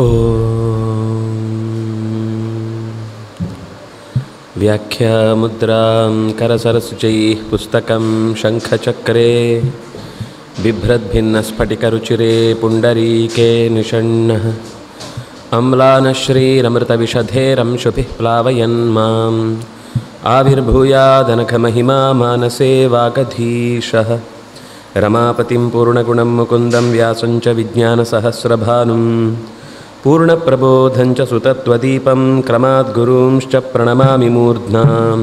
ಓಂ ವ್ಯಾಖ್ಯಾಮುದ್ರಾಂ ಕರಸರಸುಚೈಃ ಪುಸ್ತಕಂ ಶಂಖಚಕ್ರೆ ಬಿಭ್ರದ್ಭಿನ್ನಸ್ಫಟಿಕರುಚಿರೆ ಪುಂಡರೀಕೆ ನಿಷಣ್ಣಃ ಅಮ್ಲಾನಶ್ರೀರಮೃತವಿಷಧೇರಂಶುಭಿಃ ಪ್ಲಾವಯನ್ ಮಾಂ ಆವಿರ್ಭೂಯಾದನಘಮಹಿಮಾ ಮಾನಸೇ ವಾಗಧೀಶಃ ರಮಾಪತಿಂ ಪೂರ್ಣಗುಣಂ ಮುಕುಂದಂ ವ್ಯಾಸಂಚ ವಿಜ್ಞಾನಸಹಸ್ರಭಾನುಂ ಪೂರ್ಣಪ್ರಬೋಧಂಚ ಸುತತ್ವದೀಪಂ ಕ್ರಮಾದ್ಗುರುಂಶ್ಚ ಪ್ರಣಮಾಮಿ ಮೂರ್ಧ್ನಾಂ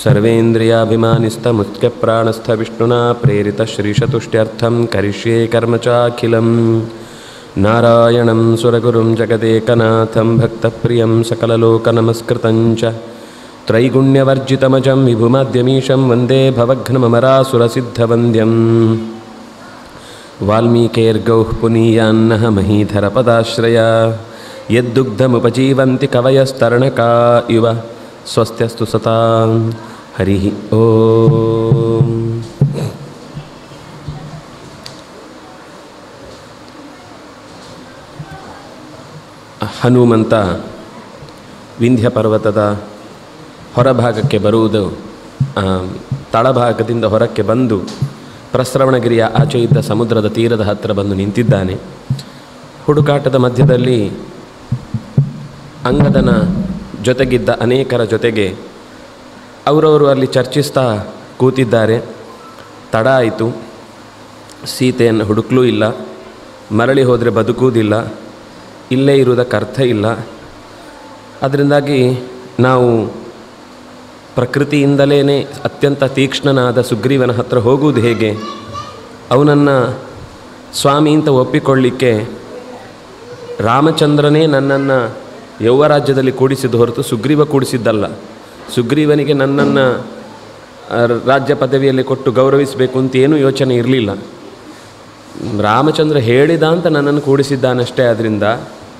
ಸರ್ವೇಂದ್ರಿಯಾಭಿಮಾನಿಸ್ಥಮುಖ್ಯಪ್ರಾಣಸ್ಥವಿಷ್ಣುನಾ ಪ್ರೇರಿತಶ್ರೀಶತುಷ್ಟ್ಯರ್ಥಂ ಕರಿಷ್ಯೇ ಕರ್ಮ ಚಾಖಿಲಂ ನಾರಾಯಣಂ ಸುರಗುರುಂ ಜಗದೇಕನಾಥಂ ಭಕ್ತಪ್ರಿಯಂ ಸಕಲಲೋಕನಮಸ್ಕೃತಂಚ ತ್ರೈಗುಣ್ಯವರ್ಜಿತಮಜಂ ವಿಭುಮಾದ್ಯಮೀಶಂ ವಂದೇ ಭವಘ್ನಮರಾಸುರಸಿದ್ಧವಂದ್ಯಂ ವಾಲ್ಮೀಕೇರ್ಗೌಃ ಪುನೀಯಾನ್ನಃ ಮಹೀಧರಪದಾಶ್ರಯ ಯದ್ದುಗ್ಧಮುಪಜೀವಂತಿ ಕವಯಸ್ತರಣಕಾ ಇವ ಸ್ವಸ್ತ್ಯಸ್ತು ಸತಾಂ ಹರಿ ಓಂ. ಹನುಮಂತ ವಿಂಧ್ಯ ಪರ್ವತದ ಹೊರಭಾಗಕ್ಕೆ ಬರುವುದು, ತಳಭಾಗದಿಂದ ಹೊರಕ್ಕೆ ಬಂದು ಪ್ರಸ್ರವಣಗಿರಿಯ ಆಚೆ ಇದ್ದ ಸಮುದ್ರದ ತೀರದ ಹತ್ತಿರ ಬಂದು ನಿಂತಿದ್ದಾನೆ. ಹುಡುಕಾಟದ ಮಧ್ಯದಲ್ಲಿ ಅಂಗದನ ಜೊತೆಗಿದ್ದ ಅನೇಕರ ಜೊತೆಗೆ ಅವರವರು ಅಲ್ಲಿ ಚರ್ಚಿಸ್ತಾ ಕೂತಿದ್ದಾರೆ. ತಡ ಆಯಿತು, ಸೀತೆಯನ್ನು ಹುಡುಕಲೂ ಇಲ್ಲ, ಮರಳಿ ಹೋದರೆ ಬದುಕುವುದಿಲ್ಲ, ಇಲ್ಲೇ ಇರುವುದಕ್ಕೆ ಅರ್ಥ ಇಲ್ಲ. ಅದರಿಂದಾಗಿ ನಾವು ಪ್ರಕೃತಿಯಿಂದಲೇ ಅತ್ಯಂತ ತೀಕ್ಷ್ಣನಾದ ಸುಗ್ರೀವನ ಹತ್ರ ಹೋಗುವುದು ಹೇಗೆ? ಅವನನ್ನು ಸ್ವಾಮಿ ಅಂತ ಒಪ್ಪಿಕೊಳ್ಳಿಕ್ಕೆ ರಾಮಚಂದ್ರನೇ ನನ್ನನ್ನು ಯೌವರಾಜ್ಯದಲ್ಲಿ ಕೂಡಿಸಿದ ಹೊರತು ಸುಗ್ರೀವ ಕೂಡಿಸಿದ್ದಲ್ಲ. ಸುಗ್ರೀವನಿಗೆ ನನ್ನನ್ನು ರಾಜ್ಯ ಪದವಿಯಲ್ಲಿ ಕೊಟ್ಟು ಗೌರವಿಸಬೇಕು ಅಂತ ಏನೂ ಯೋಚನೆ ಇರಲಿಲ್ಲ. ರಾಮಚಂದ್ರ ಹೇಳಿದ ಅಂತ ನನ್ನನ್ನು ಕೂಡಿಸಿದ್ದಾನಷ್ಟೇ. ಆದ್ದರಿಂದ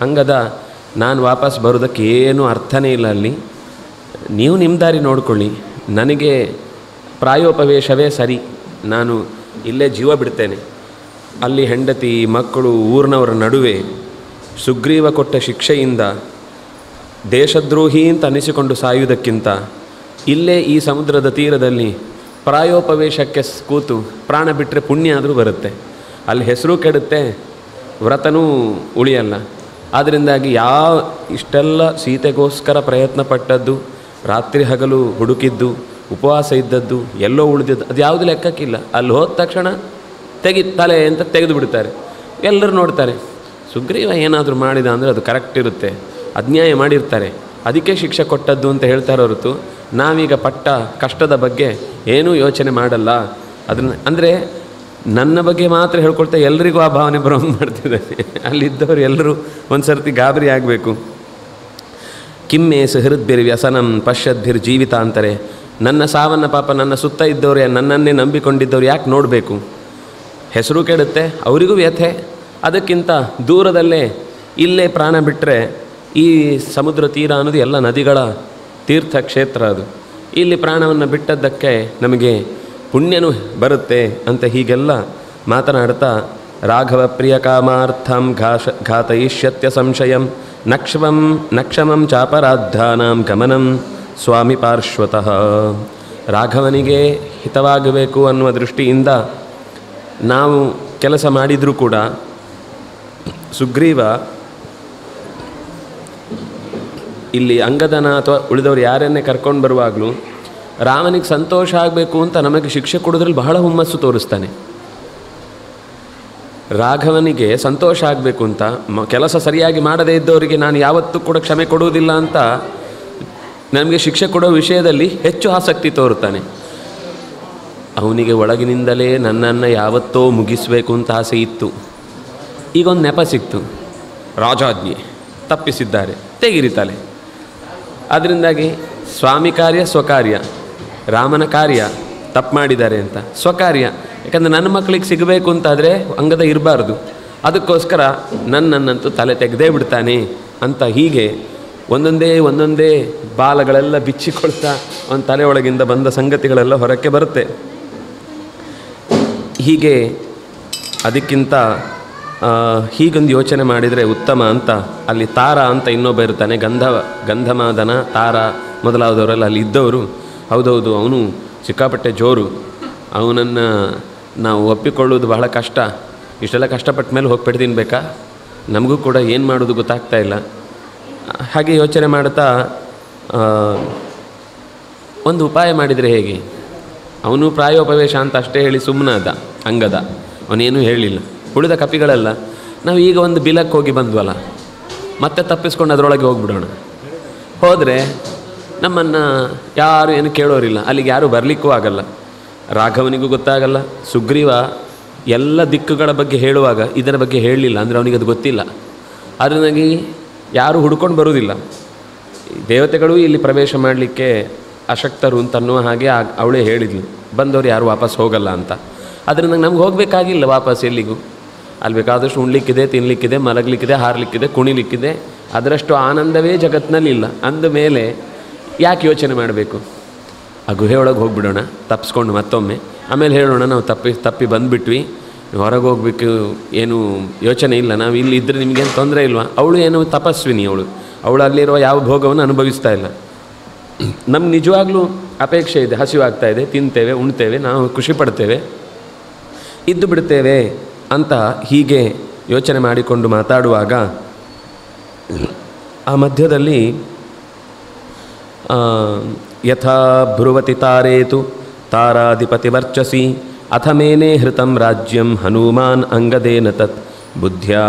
ಹಂಗದ ನಾನು ವಾಪಸ್ ಬರೋದಕ್ಕೆ ಏನೂ ಅರ್ಥನೇ ಇಲ್ಲ. ಅಲ್ಲಿ ನೀವು ನಿಮ್ಮ ದಾರಿ ನೋಡಿಕೊಳ್ಳಿ, ನನಗೆ ಪ್ರಾಯೋಪವೇಶವೇ ಸರಿ, ನಾನು ಇಲ್ಲೇ ಜೀವ ಬಿಡ್ತೇನೆ. ಅಲ್ಲಿ ಹೆಂಡತಿ ಮಕ್ಕಳು ಊರಿನವರ ನಡುವೆ ಸುಗ್ರೀವ ಕೊಟ್ಟ ಶಿಕ್ಷೆಯಿಂದ ದೇಶದ್ರೋಹಿ ಅಂತ ಅನಿಸಿಕೊಂಡು ಸಾಯುವುದಕ್ಕಿಂತ ಇಲ್ಲೇ ಈ ಸಮುದ್ರದ ತೀರದಲ್ಲಿ ಪ್ರಾಯೋಪವೇಶಕ್ಕೆ ಕೂತು ಪ್ರಾಣ ಬಿಟ್ಟರೆ ಪುಣ್ಯ ಆದರೂ ಬರುತ್ತೆ. ಅಲ್ಲಿ ಹೆಸರು ಕೆಡುತ್ತೆ, ವ್ರತನೂ ಉಳಿಯಲ್ಲ. ಆದ್ದರಿಂದಾಗಿ ಇಷ್ಟೆಲ್ಲ ಸೀತೆಗೋಸ್ಕರ ಪ್ರಯತ್ನ ಪಟ್ಟದ್ದು, ರಾತ್ರಿ ಹಗಲು ಹುಡುಕಿದ್ದು, ಉಪವಾಸ ಇದ್ದದ್ದು, ಎಲ್ಲೋ ಉಳಿದಿದ್ದು, ಅದು ಯಾವುದು ಲೆಕ್ಕಕ್ಕಿಲ್ಲ. ಅಲ್ಲಿ ಹೋದ ತಕ್ಷಣ ತಲೆ ಅಂತ ತೆಗೆದು ಬಿಡ್ತಾರೆ. ಎಲ್ಲರೂ ನೋಡ್ತಾರೆ, ಸುಗ್ರೀವ ಏನಾದರೂ ಮಾಡಿದ ಅಂದರೆ ಅದು ಕರೆಕ್ಟ್ ಇರುತ್ತೆ, ಅನ್ಯಾಯ ಮಾಡಿರ್ತಾರೆ, ಅದಕ್ಕೆ ಶಿಕ್ಷೆ ಕೊಟ್ಟದ್ದು ಅಂತ ಹೇಳ್ತಾರೆ ಹೊರತು ನಾವೀಗ ಪಟ್ಟ ಕಷ್ಟದ ಬಗ್ಗೆ ಏನೂ ಯೋಚನೆ ಮಾಡಲ್ಲ. ಅದನ್ನು ಅಂದರೆ ನನ್ನ ಬಗ್ಗೆ ಮಾತ್ರ ಹೇಳ್ಕೊಳ್ತಾ ಎಲ್ರಿಗೂ ಆ ಭಾವನೆ ಬರೋಂಗೆ ಮಾಡ್ತಿದ್ದಾನೆ. ಅಲ್ಲಿದ್ದವರು ಎಲ್ಲರೂ ಒಂದು ಸರ್ತಿ ಗಾಬರಿ ಆಗಬೇಕು. ಕಿಮ್ಮೆ ಸುಹೃದ್ಭಿರ್ ವ್ಯಸನಂ ಪಶ್ಯದ್ಭಿರ್ ಜೀವಿತ ಅಂತಾರೆ. ನನ್ನ ಸಾವನ್ನು ಪಾಪ ನನ್ನ ಸುತ್ತ ಇದ್ದವ್ರು, ನನ್ನನ್ನೇ ನಂಬಿಕೊಂಡಿದ್ದವ್ರು ಯಾಕೆ ನೋಡಬೇಕು? ಹೆಸರು ಕೆಡುತ್ತೆ, ಅವರಿಗೂ ವ್ಯಥೆ. ಅದಕ್ಕಿಂತ ದೂರದಲ್ಲೇ ಇಲ್ಲೇ ಪ್ರಾಣ ಬಿಟ್ಟರೆ, ಈ ಸಮುದ್ರ ತೀರ ಅನ್ನೋದು ಎಲ್ಲ ನದಿಗಳ ತೀರ್ಥಕ್ಷೇತ್ರ, ಅದು ಇಲ್ಲಿ ಪ್ರಾಣವನ್ನು ಬಿಟ್ಟದ್ದಕ್ಕೆ ನಮಗೆ ಪುಣ್ಯನೂ ಬರುತ್ತೆ ಅಂತ ಹೀಗೆಲ್ಲ ಮಾತನಾಡ್ತಾ ರಾಘವ ಪ್ರಿಯ ಕಾಮಾರ್ಥಂ ಘಾತಯಿಷ್ಯತ್ಯ ಸಂಶಯಂ ನಕ್ಷಮಂ ಚಾಪರಾಧಾನಾಂ ಗಮನಂ ಸ್ವಾಮಿ ಪಾರ್ಶ್ವತಃ. ರಾಘವನಿಗೆ ಹಿತವಾಗಬೇಕು ಅನ್ನುವ ದೃಷ್ಟಿಯಿಂದ ನಾವು ಕೆಲಸ ಮಾಡಿದರೂ ಕೂಡ ಸುಗ್ರೀವ ಇಲ್ಲಿ ಅಂಗದನ ಅಥವಾ ಉಳಿದವರು ಯಾರನ್ನೇ ಕರ್ಕೊಂಡು ಬರುವಾಗಲೂ ರಾಮನಿಗೆ ಸಂತೋಷ ಆಗಬೇಕು ಅಂತ ನಮಗೆ ಶಿಕ್ಷೆ ಕೊಡೋದ್ರಲ್ಲಿ ಬಹಳ ಹುಮ್ಮಸ್ಸು ತೋರಿಸ್ತಾನೆ. ರಾಘವನಿಗೆ ಸಂತೋಷ ಆಗಬೇಕು ಅಂತ, ಕೆಲಸ ಸರಿಯಾಗಿ ಮಾಡದೇ ಇದ್ದವರಿಗೆ ನಾನು ಯಾವತ್ತೂ ಕೂಡ ಕ್ಷಮೆ ಕೊಡುವುದಿಲ್ಲ ಅಂತ ನಮಗೆ ಶಿಕ್ಷೆ ಕೊಡೋ ವಿಷಯದಲ್ಲಿ ಹೆಚ್ಚು ಆಸಕ್ತಿ ತೋರುತ್ತಾನೆ. ಅವನಿಗೆ ಒಳಗಿನಿಂದಲೇ ನನ್ನನ್ನು ಯಾವತ್ತೋ ಮುಗಿಸಬೇಕು ಅಂತ ಆಸೆ ಇತ್ತು. ಈಗೊಂದು ನೆಪ ಸಿಕ್ತು, ರಾಜಾಜ್ಞೆ ತಪ್ಪಿಸಿದ್ದಾರೆ, ತೆಗಿರಿತಾಳೆ. ಅದರಿಂದಾಗಿ ಸ್ವಾಮಿ ಕಾರ್ಯ ಸ್ವಕಾರ್ಯ, ರಾಮನ ಕಾರ್ಯ ತಪ್ಪು ಮಾಡಿದ್ದಾರೆ ಅಂತ ಸ್ವಕಾರ್ಯ. ಯಾಕಂದರೆ ನನ್ನ ಮಕ್ಕಳಿಗೆ ಸಿಗಬೇಕು ಅಂತಾದರೆ ಅಂಗದ ಇರಬಾರ್ದು, ಅದಕ್ಕೋಸ್ಕರ ನನ್ನನ್ನಂತೂ ತಲೆ ತೆಗೆದೇ ಬಿಡ್ತಾನೆ ಅಂತ ಹೀಗೆ ಒಂದೊಂದೇ ಬಾಲಗಳೆಲ್ಲ ಬಿಚ್ಚಿಕೊಳ್ತಾ ಅವನ ತಲೆಯೊಳಗಿಂದ ಬಂದ ಸಂಗತಿಗಳೆಲ್ಲ ಹೊರಕ್ಕೆ ಬರುತ್ತೆ. ಹೀಗೆ ಅದಕ್ಕಿಂತ ಹೀಗೊಂದು ಯೋಚನೆ ಮಾಡಿದರೆ ಉತ್ತಮ ಅಂತ ಅಲ್ಲಿ ತಾರ ಅಂತ ಇನ್ನೊಬ್ಬ ಇರ್ತಾನೆ, ಗಂಧಮಾದನ ತಾರ ಮೊದಲಾದವರೆಲ್ಲ ಅಲ್ಲಿ ಇದ್ದವರು. ಹೌದೌದು, ಅವನು ಸಿಕ್ಕಾಪಟ್ಟೆ ಜೋರು, ಅವನನ್ನು ನಾವು ಒಪ್ಪಿಕೊಳ್ಳೋದು ಬಹಳ ಕಷ್ಟ, ಇಷ್ಟೆಲ್ಲ ಕಷ್ಟಪಟ್ಟ ಮೇಲೆ ಹೋಗಿ ಪೆಟ್ಟು ತಿನ್ಬೇಕಾ, ನಮಗೂ ಕೂಡ ಏನು ಮಾಡೋದು ಗೊತ್ತಾಗ್ತಾ ಇಲ್ಲ. ಹಾಗೆ ಯೋಚನೆ ಮಾಡ್ತಾ ಒಂದು ಉಪಾಯ ಮಾಡಿದರೆ ಹೇಗೆ. ಅವನು ಪ್ರಾಯೋಪವೇಶ ಅಂತ ಅಷ್ಟೇ ಹೇಳಿ ಸುಮ್ಮನಾದ ಅಂಗದ, ಅವನೇನೂ ಹೇಳಿಲ್ಲ. ಉಳಿದ ಕಪಿಗಳೆಲ್ಲ ನಾವು ಈಗ ಒಂದು ಬಿಲಕ್ಕೆ ಹೋಗಿ ಬಂದ್ವಲ್ಲ, ಮತ್ತೆ ತಪ್ಪಿಸ್ಕೊಂಡು ಅದರೊಳಗೆ ಹೋಗ್ಬಿಡೋಣ. ಹೋದರೆ ನಮ್ಮನ್ನು ಯಾರು ಏನು ಕೇಳೋರಿಲ್ಲ, ಅಲ್ಲಿಗೆ ಯಾರೂ ಬರಲಿಕ್ಕೂ ಆಗಲ್ಲ. ರಾಘವನಿಗೂ ಗೊತ್ತಾಗಲ್ಲ. ಸುಗ್ರೀವ ಎಲ್ಲ ದಿಕ್ಕುಗಳ ಬಗ್ಗೆ ಹೇಳುವಾಗ ಇದರ ಬಗ್ಗೆ ಹೇಳಲಿಲ್ಲ, ಅಂದರೆ ಅವನಿಗೆ ಅದು ಗೊತ್ತಿಲ್ಲ. ಅದರಿಂದಾಗಿ ಯಾರೂ ಹುಡ್ಕೊಂಡು ಬರುವುದಿಲ್ಲ. ದೇವತೆಗಳು ಇಲ್ಲಿ ಪ್ರವೇಶ ಮಾಡಲಿಕ್ಕೆ ಅಶಕ್ತರು ಅಂತನ್ನುವ ಹಾಗೆ ಅವಳೇ ಹೇಳಿದ್ಲು, ಬಂದವರು ಯಾರು ವಾಪಸ್ ಹೋಗಲ್ಲ ಅಂತ. ಅದರಿಂದ ನಮ್ಗೆ ಹೋಗಬೇಕಾಗಿಲ್ಲ ವಾಪಸ್ ಎಲ್ಲಿಗೂ. ಅಲ್ಲಿ ಬೇಕಾದಷ್ಟು ಉಣ್ಲಿಕ್ಕಿದೆ, ತಿನ್ನಲಿಕ್ಕಿದೆ, ಮಲಗಲಿಕ್ಕಿದೆ, ಹಾರಲಿಕ್ಕಿದೆ, ಕುಣಿಲಿಕ್ಕಿದೆ. ಅದರಷ್ಟು ಆನಂದವೇ ಜಗತ್ತಿನಲ್ಲಿಲ್ಲ. ಅಂದ ಮೇಲೆ ಯಾಕೆ ಯೋಚನೆ ಮಾಡಬೇಕು. ಆ ಗುಹೆ ಒಳಗೆ ಹೋಗಿಬಿಡೋಣ ತಪ್ಪಿಸ್ಕೊಂಡು ಮತ್ತೊಮ್ಮೆ, ಆಮೇಲೆ ಹೇಳೋಣ ನಾವು ತಪ್ಪಿ ಬಂದುಬಿಟ್ವಿ, ಹೊರಗೆ ಹೋಗ್ಬೇಕು, ಏನು ಯೋಚನೆ ಇಲ್ಲ, ನಾವು ಇಲ್ಲಿ ಇದ್ದರೆ ನಿಮಗೇನು ತೊಂದರೆ ಇಲ್ವಾ. ಅವಳು ಏನು ತಪಸ್ವಿನಿ, ಅವಳು ಅಲ್ಲಿರುವ ಯಾವ ಭೋಗವನ್ನು ಅನುಭವಿಸ್ತಾ ಇಲ್ಲ. ನಮ್ಗೆ ನಿಜವಾಗ್ಲೂ ಅಪೇಕ್ಷೆ ಇದೆ, ಹಸಿವಾಗ್ತಾ ಇದೆ, ತಿಂತೇವೆ, ಉಣ್ತೇವೆ, ನಾವು ಖುಷಿ ಪಡ್ತೇವೆ, ಇದ್ದು ಬಿಡ್ತೇವೆ ಅಂತ ಹೀಗೆ ಯೋಚನೆ ಮಾಡಿಕೊಂಡು ಮಾತಾಡುವಾಗ ಆ ಮಧ್ಯದಲ್ಲಿ ಯಥಾ ಬ್ರುವತಿ ತಾರೇತು ತಾರಾಧಿಪತಿವರ್ಚಸಿ ಅಥ ಮೇನೆ ಹೃತಂ ರಾಜ್ಯಂ ಹನುಮಾನ್ ಅಂಗದೇನ ತತ್ ಬುದ್ಧ್ಯಾ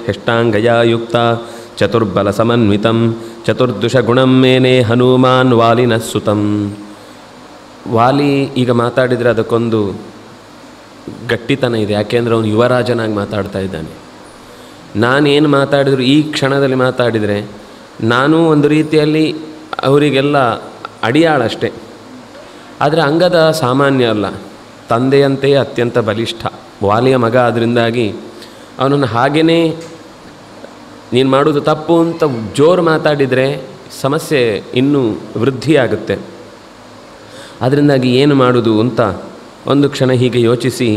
ಹೆಷ್ಟಾಂಗಯಾ ಯುಕ್ತ ಚತುರ್ಬಲ ಸಮನ್ವಿತಂ ಚತುರ್ದಶ ಮೇನೆ ಹನುಮಾನ್ ವಾಲಿನಃ ಸುತಂ. ವಾಲಿ ಈಗ ಮಾತಾಡಿದರೆ ಅದಕ್ಕೊಂದು ಗಟ್ಟಿತನ ಇದೆ, ಯಾಕೆಂದರೆ ಅವನು ಯುವರಾಜನಾಗಿ ಮಾತಾಡ್ತಾ ಇದ್ದಾನೆ. ನಾನೇನು ಮಾತಾಡಿದ್ರು ಈ ಕ್ಷಣದಲ್ಲಿ ಮಾತಾಡಿದರೆ ನಾನು ಒಂದು ರೀತಿಯಲ್ಲಿ ಅವರಿಗೆಲ್ಲ ಅಡಿಯಾಳಷ್ಟೇ. ಆದರೆ ಅಂಗದ ಸಾಮಾನ್ಯ ಅಲ್ಲ, ತಂದೆಯಂತೆಯೇ ಅತ್ಯಂತ ಬಲಿಷ್ಠ, ವಾಲಿಯ ಮಗ. ಅದರಿಂದಾಗಿ ಅವನನ್ನು ಹಾಗೇ ನೀನು ಮಾಡೋದು ತಪ್ಪು ಅಂತ ಜೋರು ಮಾತಾಡಿದರೆ ಸಮಸ್ಯೆ ಇನ್ನೂ ವೃದ್ಧಿಯಾಗುತ್ತೆ. ಅದರಿಂದಾಗಿ ಏನು ಮಾಡೋದು ಅಂತ ಒಂದು ಕ್ಷಣ ಹೀಗೆ ಯೋಚಿಸಿ,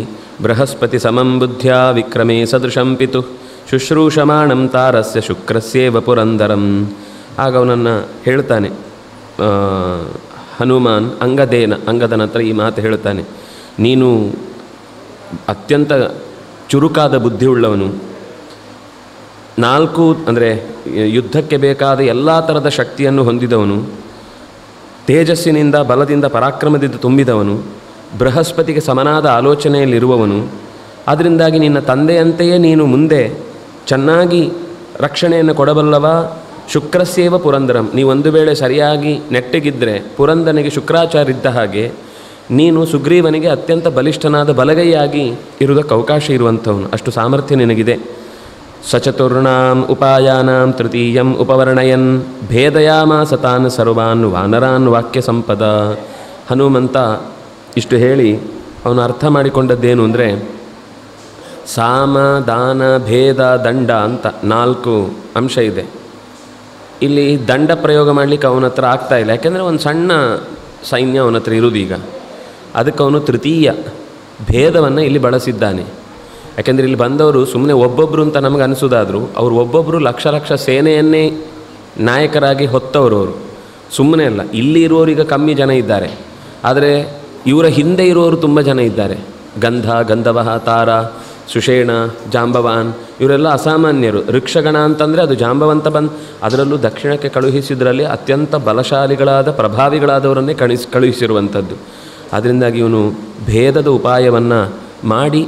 ಬೃಹಸ್ಪತಿ ಸಮಂ ಬುದ್ಧ್ಯಾ ವಿಕ್ರಮೇ ಸದೃಶಂ ಪಿತು ಶುಶ್ರೂಷಮಾಣಂ ತಾರಸ್ಯ ಶುಕ್ರಸ್ಯೇವ ಪುರಂದರಂ. ಆಗ ಅವನನ್ನು ಹೇಳ್ತಾನೆ ಹನುಮಾನ್ ಅಂಗದನ ಹತ್ರ ಈ ಮಾತು ಹೇಳ್ತಾನೆ, ನೀನು ಅತ್ಯಂತ ಚುರುಕಾದ ಬುದ್ಧಿಯುಳ್ಳವನು, 4 ಅಂದರೆ ಯುದ್ಧಕ್ಕೆ ಬೇಕಾದ ಎಲ್ಲ ಥರದ ಶಕ್ತಿಯನ್ನು ಹೊಂದಿದವನು, ತೇಜಸ್ಸಿನಿಂದ ಬಲದಿಂದ ಪರಾಕ್ರಮದಿಂದ ತುಂಬಿದವನು, ಬೃಹಸ್ಪತಿಗೆ ಸಮನಾದ ಆಲೋಚನೆಯಲ್ಲಿರುವವನು. ಅದರಿಂದಾಗಿ ನಿನ್ನ ತಂದೆಯಂತೆಯೇ ನೀನು ಮುಂದೆ ಚೆನ್ನಾಗಿ ರಕ್ಷಣೆಯನ್ನು ಕೊಡಬಲ್ಲವ. ಶುಕ್ರಸ್ಯೇವ ಪುರಂದರಂ, ನೀವೊಂದು ವೇಳೆ ಸರಿಯಾಗಿ ನೆಟ್ಟಗಿದ್ದರೆ ಪುರಂದನಿಗೆ ಶುಕ್ರಾಚಾರ್ಯ ಇದ್ದ ಹಾಗೆ ನೀನು ಸುಗ್ರೀವನಿಗೆ ಅತ್ಯಂತ ಬಲಿಷ್ಠನಾದ ಬಲಗೈಯಾಗಿ ಇರುವುದಕ್ಕೆ ಅವಕಾಶ ಇರುವಂಥವನು, ಅಷ್ಟು ಸಾಮರ್ಥ್ಯ ನಿನಗಿದೆ. ಸಚತುರ್ಣಾಂ ಉಪಾಯಾನಾಂ ತೃತೀಯಂ ಉಪವರ್ಣಯನ್ ಭೇದಯಾಮಾಸ ತಾನ್ ಸರ್ವಾನ್ ವಾನರಾನ್ ವಾಕ್ಯ ಸಂಪದ. ಹನುಮಂತ ಇಷ್ಟು ಹೇಳಿ ಅವನು ಅರ್ಥ ಮಾಡಿಕೊಂಡದ್ದೇನು ಅಂದರೆ, ಸಾಮ ದಾನ ಭೇದ ದಂಡ ಅಂತ 4 ಅಂಶ ಇದೆ. ಇಲ್ಲಿ ದಂಡ ಪ್ರಯೋಗ ಮಾಡಲಿಕ್ಕೆ ಅವನ ಹತ್ರ ಆಗ್ತಾ ಇಲ್ಲ, ಯಾಕೆಂದರೆ ಒಂದು ಸಣ್ಣ ಸೈನ್ಯ ಅವನ ಹತ್ರ ಇರುವುದೀಗ. ಅದಕ್ಕೆ ಅವನು ತೃತೀಯ ಭೇದವನ್ನು ಇಲ್ಲಿ ಬಳಸಿದ್ದಾನೆ. ಯಾಕೆಂದರೆ ಇಲ್ಲಿ ಬಂದವರು ಸುಮ್ಮನೆ ಒಬ್ಬೊಬ್ಬರು ಅಂತ ನಮಗೆ ಅನಿಸೋದಾದರೂ ಅವರು ಒಬ್ಬೊಬ್ಬರು ಲಕ್ಷ ಲಕ್ಷ ಸೇನೆಯನ್ನೇ ನಾಯಕರಾಗಿ ಹೊತ್ತವರು. ಅವರು ಸುಮ್ಮನೆ ಅಲ್ಲ, ಇಲ್ಲಿ ಇರುವವರೀಗ ಕಮ್ಮಿ ಜನ ಇದ್ದಾರೆ, ಆದರೆ ಇವರ ಹಿಂದೆ ಇರುವವರು ತುಂಬ ಜನ ಇದ್ದಾರೆ. ಗಂಧವಃ, ತಾರ, ಸುಷೇಣ, ಜಾಂಬವಾನ್ ಇವರೆಲ್ಲ ಅಸಾಮಾನ್ಯರು. ಋಕ್ಷಗಣ ಅಂತಂದರೆ ಅದು ಜಾಂಬವಂತ ಅದರಲ್ಲೂ ದಕ್ಷಿಣಕ್ಕೆ ಕಳುಹಿಸಿದ್ರಲ್ಲಿ ಅತ್ಯಂತ ಬಲಶಾಲಿಗಳಾದ ಪ್ರಭಾವಿಗಳಾದವರನ್ನೇ ಕಳುಹಿಸಿರುವಂಥದ್ದು. ಅದರಿಂದಾಗಿ ಇವನು ಭೇದದ ಉಪಾಯವನ್ನು ಮಾಡಿ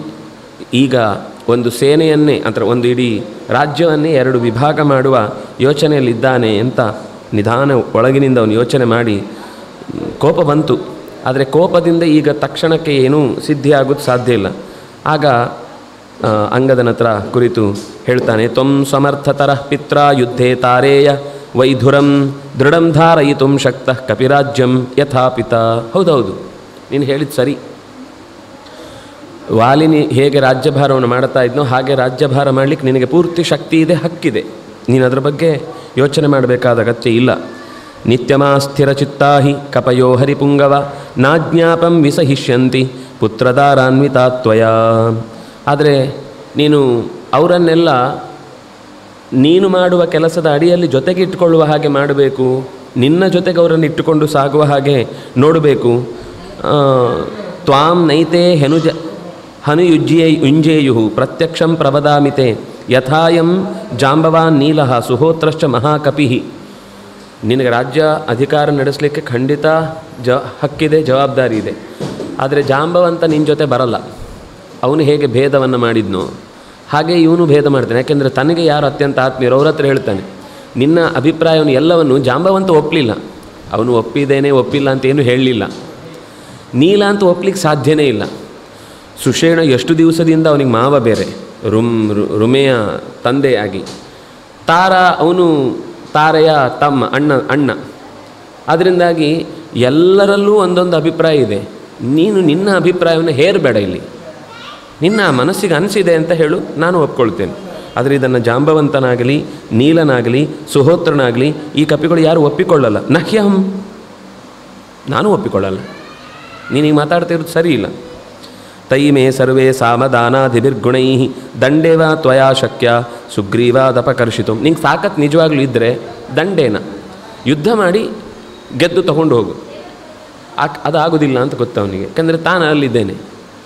ಈಗ ಒಂದು ಸೇನೆಯನ್ನೇ ಅಂದರೆ ಒಂದು ಇಡೀ ರಾಜ್ಯವನ್ನೇ 2 ವಿಭಾಗ ಮಾಡುವ ಯೋಚನೆಯಲ್ಲಿದ್ದಾನೆ ಅಂತ ನಿಧಾನ ಒಳಗಿನಿಂದ ಅವನು ಯೋಚನೆ ಮಾಡಿ ಕೋಪ ಬಂತು. ಆದರೆ ಕೋಪದಿಂದ ಈಗ ತಕ್ಷಣಕ್ಕೆ ಏನೂ ಸಿದ್ಧಿಯಾಗೋದು ಸಾಧ್ಯ ಇಲ್ಲ. ಆಗ ಅಂಗದನ ಹತ್ರ ಕುರಿತು ಹೇಳ್ತಾನೆ, ತ್ವಂ ಸಮರ್ಥತರಃ ಪಿತ್ರ ಯುದ್ಧೇ ತಾರೇಯ ವೈಧುರಂ ದೃಢಂ ಧಾರಯಿತುಂ ಶಕ್ತಃ ಕಪಿರಾಜ್ಯಂ ಯಥಾಪಿತ. ಹೌದೌದು, ನೀನು ಹೇಳಿದ್ದು ಸರಿ. ವಾಲಿನಿ ಹೇಗೆ ರಾಜ್ಯಭಾರವನ್ನು ಮಾಡ್ತಾ ಇದ್ನೋ ಹಾಗೆ ರಾಜ್ಯಭಾರ ಮಾಡಲಿಕ್ಕೆ ನಿನಗೆ ಪೂರ್ತಿ ಶಕ್ತಿ ಇದೆ, ಹಕ್ಕಿದೆ. ನೀನು ಅದರ ಬಗ್ಗೆ ಯೋಚನೆ ಮಾಡಬೇಕಾದ ಅಗತ್ಯ ಇಲ್ಲ. ನಿತ್ಯಮಾಸ್ಥಿರಚಿತ್ತಾ ಹಿ ಕಪಯೋ ಹರಿಪುಂಗವ ನಾಜ್ಞಾಪಂ ವಿಸಹಿಷ್ಯಂತಿ ಪುತ್ರದಾರಾನ್ವಿತಾ ತ್ವಯಾ. ಆದರೆ ನೀನು ಅವರನ್ನೆಲ್ಲ ನೀನು ಮಾಡುವ ಕೆಲಸದ ಅಡಿಯಲ್ಲಿ ಜೊತೆಗೆ ಇಟ್ಟುಕೊಳ್ಳುವ ಹಾಗೆ ಮಾಡಬೇಕು, ನಿನ್ನ ಜೊತೆಗೆ ಅವರನ್ನು ಇಟ್ಟುಕೊಂಡು ಸಾಗುವ ಹಾಗೆ ನೋಡಬೇಕು. ತ್ವಾಂ ನೈತೆ ಹನುಯುಜ್ಯೇಯುಂಜೇಯು ಪ್ರತ್ಯಕ್ಷಂ ಪ್ರವದಾಮಿತೆ ಯಥಾಯಂ ಜಾಂಬವಾನ್ ನೀಲಃ ಸುಹೋತ್ರಶ್ಚ ಮಹಾಕಪಿ. ನಿನಗೆ ರಾಜ್ಯ ಅಧಿಕಾರ ನಡೆಸಲಿಕ್ಕೆ ಖಂಡಿತ ಹಕ್ಕಿದೆ, ಜವಾಬ್ದಾರಿ ಇದೆ. ಆದರೆ ಜಾಂಬವಂತ ನಿನ್ನ ಜೊತೆ ಬರಲ್ಲ. ಅವನು ಹೇಗೆ ಭೇದವನ್ನು ಮಾಡಿದ್ನೋ ಹಾಗೆ ಇವನು ಭೇದ ಮಾಡ್ತಾನೆ. ಯಾಕೆಂದರೆ ತನಗೆ ಯಾರು ಅತ್ಯಂತ ಆತ್ಮೀಯರು ಅವ್ರ ಹತ್ರ ಹೇಳ್ತಾನೆ. ನಿನ್ನ ಅಭಿಪ್ರಾಯವನ್ನು ಎಲ್ಲವನ್ನು ಜಾಂಬವಂತ ಒಪ್ಪಲಿಲ್ಲ. ಅವನು ಒಪ್ಪಿದ್ದೇನೆ ಒಪ್ಪಿಲ್ಲ ಅಂತ ಏನು ಹೇಳಲಿಲ್ಲ. ನೀಲ ಅಂತ ಒಪ್ಪಲಿಕ್ಕೆ ಸಾಧ್ಯನೇ ಇಲ್ಲ. ಸುಷೇಣ ಎಷ್ಟು ದಿವಸದಿಂದ ಅವನಿಗೆ ಮಾವ ಬೇರೆ, ರುಮೆಯ ತಂದೆಯಾಗಿ. ತಾರ ಅವನು ತಾರೆಯ ತಮ್ಮ ಅಣ್ಣ. ಅದರಿಂದಾಗಿ ಎಲ್ಲರಲ್ಲೂ ಒಂದೊಂದು ಅಭಿಪ್ರಾಯ ಇದೆ. ನೀನು ನಿನ್ನ ಅಭಿಪ್ರಾಯವನ್ನು ಹೇರಬೇಡ. ಇಲ್ಲಿ ನಿನ್ನ ಮನಸ್ಸಿಗೆ ಅನಿಸಿದೆ ಅಂತ ಹೇಳು, ನಾನು ಒಪ್ಕೊಳ್ತೇನೆ. ಆದರೆ ಇದನ್ನು ಜಾಂಬವಂತನಾಗಲಿ ನೀಲನಾಗಲಿ ಸುಹೋತ್ರನಾಗಲಿ ಈ ಕಪಿಗಳು ಯಾರು ಒಪ್ಪಿಕೊಳ್ಳಲ್ಲ. ನಹ್ಯಹಂ, ನಾನು ಒಪ್ಪಿಕೊಳ್ಳಲ್ಲ. ನೀನೀಗ ಮಾತಾಡ್ತಿರೋದು ಸರಿ ಇಲ್ಲ. ತೈಮೇ ಸರ್ವೇ ಸಾಮದಾನಾಧಿಭಿರ್ಗುಣೈ ದಂಡೇವ ತ್ವಯಾ ಶಕ್ಯ ಸುಗ್ರೀವಾದಪಕರ್ಷಿತು. ನಿಂಗೆ ತಾಕತ್ ನಿಜವಾಗ್ಲೂ ಇದ್ದರೆ ದಂಡೇನ ಯುದ್ಧ ಮಾಡಿ ಗೆದ್ದು ತಗೊಂಡು ಹೋಗು. ಅದಾಗೋದಿಲ್ಲ ಅಂತ ಗೊತ್ತವನಿಗೆ. ಯಾಕಂದರೆ ತಾನು ಅಲ್ಲಿದ್ದೇನೆ,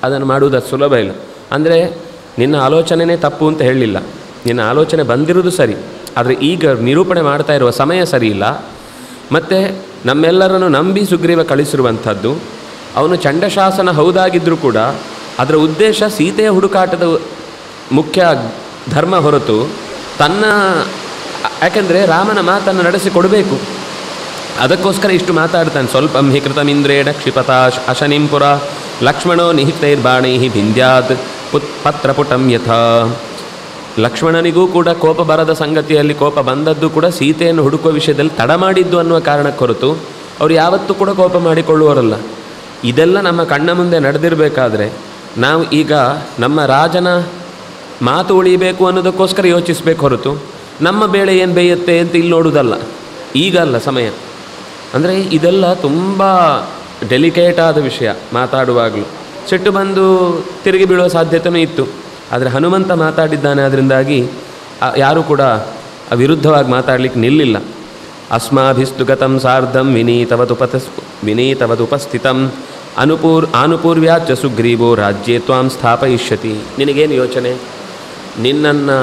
ಅದನ್ನು ಮಾಡುವುದು ಸುಲಭ ಇಲ್ಲ. ಅಂದರೆ ನಿನ್ನ ಆಲೋಚನೆಯೇ ತಪ್ಪು ಅಂತ ಹೇಳಲಿಲ್ಲ, ನಿನ್ನ ಆಲೋಚನೆ ಬಂದಿರೋದು ಸರಿ. ಆದರೆ ಈಗ ನಿರೂಪಣೆ ಮಾಡ್ತಾ ಇರುವ ಸಮಯ ಸರಿ ಇಲ್ಲ. ಮತ್ತು ನಮ್ಮೆಲ್ಲರನ್ನು ನಂಬಿ ಸುಗ್ರೀವ ಕಳಿಸಿರುವಂಥದ್ದು. ಅವನು ಚಂಡಶಾಸನ ಹೌದಾಗಿದ್ದರೂ ಕೂಡ ಅದರ ಉದ್ದೇಶ ಸೀತೆಯ ಹುಡುಕಾಟದ ಮುಖ್ಯ ಧರ್ಮ ಹೊರತು ತನ್ನ, ಯಾಕೆಂದರೆ ರಾಮನ ಮಾತನ್ನು ನಡೆಸಿಕೊಡಬೇಕು. ಅದಕ್ಕೋಸ್ಕರ ಇಷ್ಟು ಮಾತಾಡ್ತಾನೆ. ಸ್ವಲ್ಪಂ ಹಿ ಕೃತಮಿಂದ್ರೇಣ ಕ್ಷಿಪತ ಅಶನಿಂಪುರ ಲಕ್ಷ್ಮಣೋ ನಿಹಿತೈರ್ಬಾಣೈ ಭಿಂದ್ಯಾತ್ ಪತ್ರಪುಟಂ ಯಥಾ. ಲಕ್ಷ್ಮಣನಿಗೂ ಕೂಡ ಕೋಪ ಬರದ ಸಂಗತಿಯಲ್ಲಿ ಕೋಪ ಬಂದದ್ದು ಕೂಡ ಸೀತೆಯನ್ನು ಹುಡುಕುವ ವಿಷಯದಲ್ಲಿ ತಡ ಮಾಡಿದ್ದು ಅನ್ನುವ ಕಾರಣಕ್ಕೆ ಹೊರತು ಅವರು ಯಾವತ್ತೂ ಕೂಡ ಕೋಪ ಮಾಡಿಕೊಳ್ಳುವವರಲ್ಲ. ಇದೆಲ್ಲ ನಮ್ಮ ಕಣ್ಣ ಮುಂದೆ ನಡೆದಿರಬೇಕಾದ್ರೆ ನಾವು ಈಗ ನಮ್ಮ ರಾಜನ ಮಾತು ಉಳಿಬೇಕು ಅನ್ನೋದಕ್ಕೋಸ್ಕರ ಯೋಚಿಸಬೇಕು ಹೊರತು ನಮ್ಮ ಬೇಳೆ ಏನು ಬೇಯುತ್ತೆ ಅಂತ ಇಲ್ಲಿ ನೋಡುವುದಲ್ಲ. ಈಗ ಅಲ್ಲ ಸಮಯ. ಅಂದರೆ ಇದೆಲ್ಲ ತುಂಬ ಡೆಲಿಕೇಟ್ ಆದ ವಿಷಯ. ಮಾತಾಡುವಾಗಲೂ ಸಿಟ್ಟು ಬಂದು ತಿರುಗಿ ಬೀಳುವ ಸಾಧ್ಯತೆಯೂ ಇತ್ತು. ಆದರೆ ಹನುಮಂತ ಮಾತಾಡಿದ್ದಾನೆ, ಅದರಿಂದಾಗಿ ಯಾರೂ ಕೂಡ ವಿರುದ್ಧವಾಗಿ ಮಾತಾಡಲಿಕ್ಕೆ ನಿಲ್ಲಿಲ್ಲ. ಅಸ್ಮಾಭಿಸ್ತು ಗತಂ ಸಾರ್ಧಂ ವಿನೀತವದುಪಸ್ಥಿತಂ ಆನುಪೂರ್ವ್ಯಾಚ ಸುಗ್ರೀವೋ ರಾಜ್ಯೇ ತ್ವಾಂ ಸ್ಥಾಪಯಿಷ್ಯತಿ. ನಿನಗೇನು ಯೋಚನೆ? ನಿನ್ನನ್ನು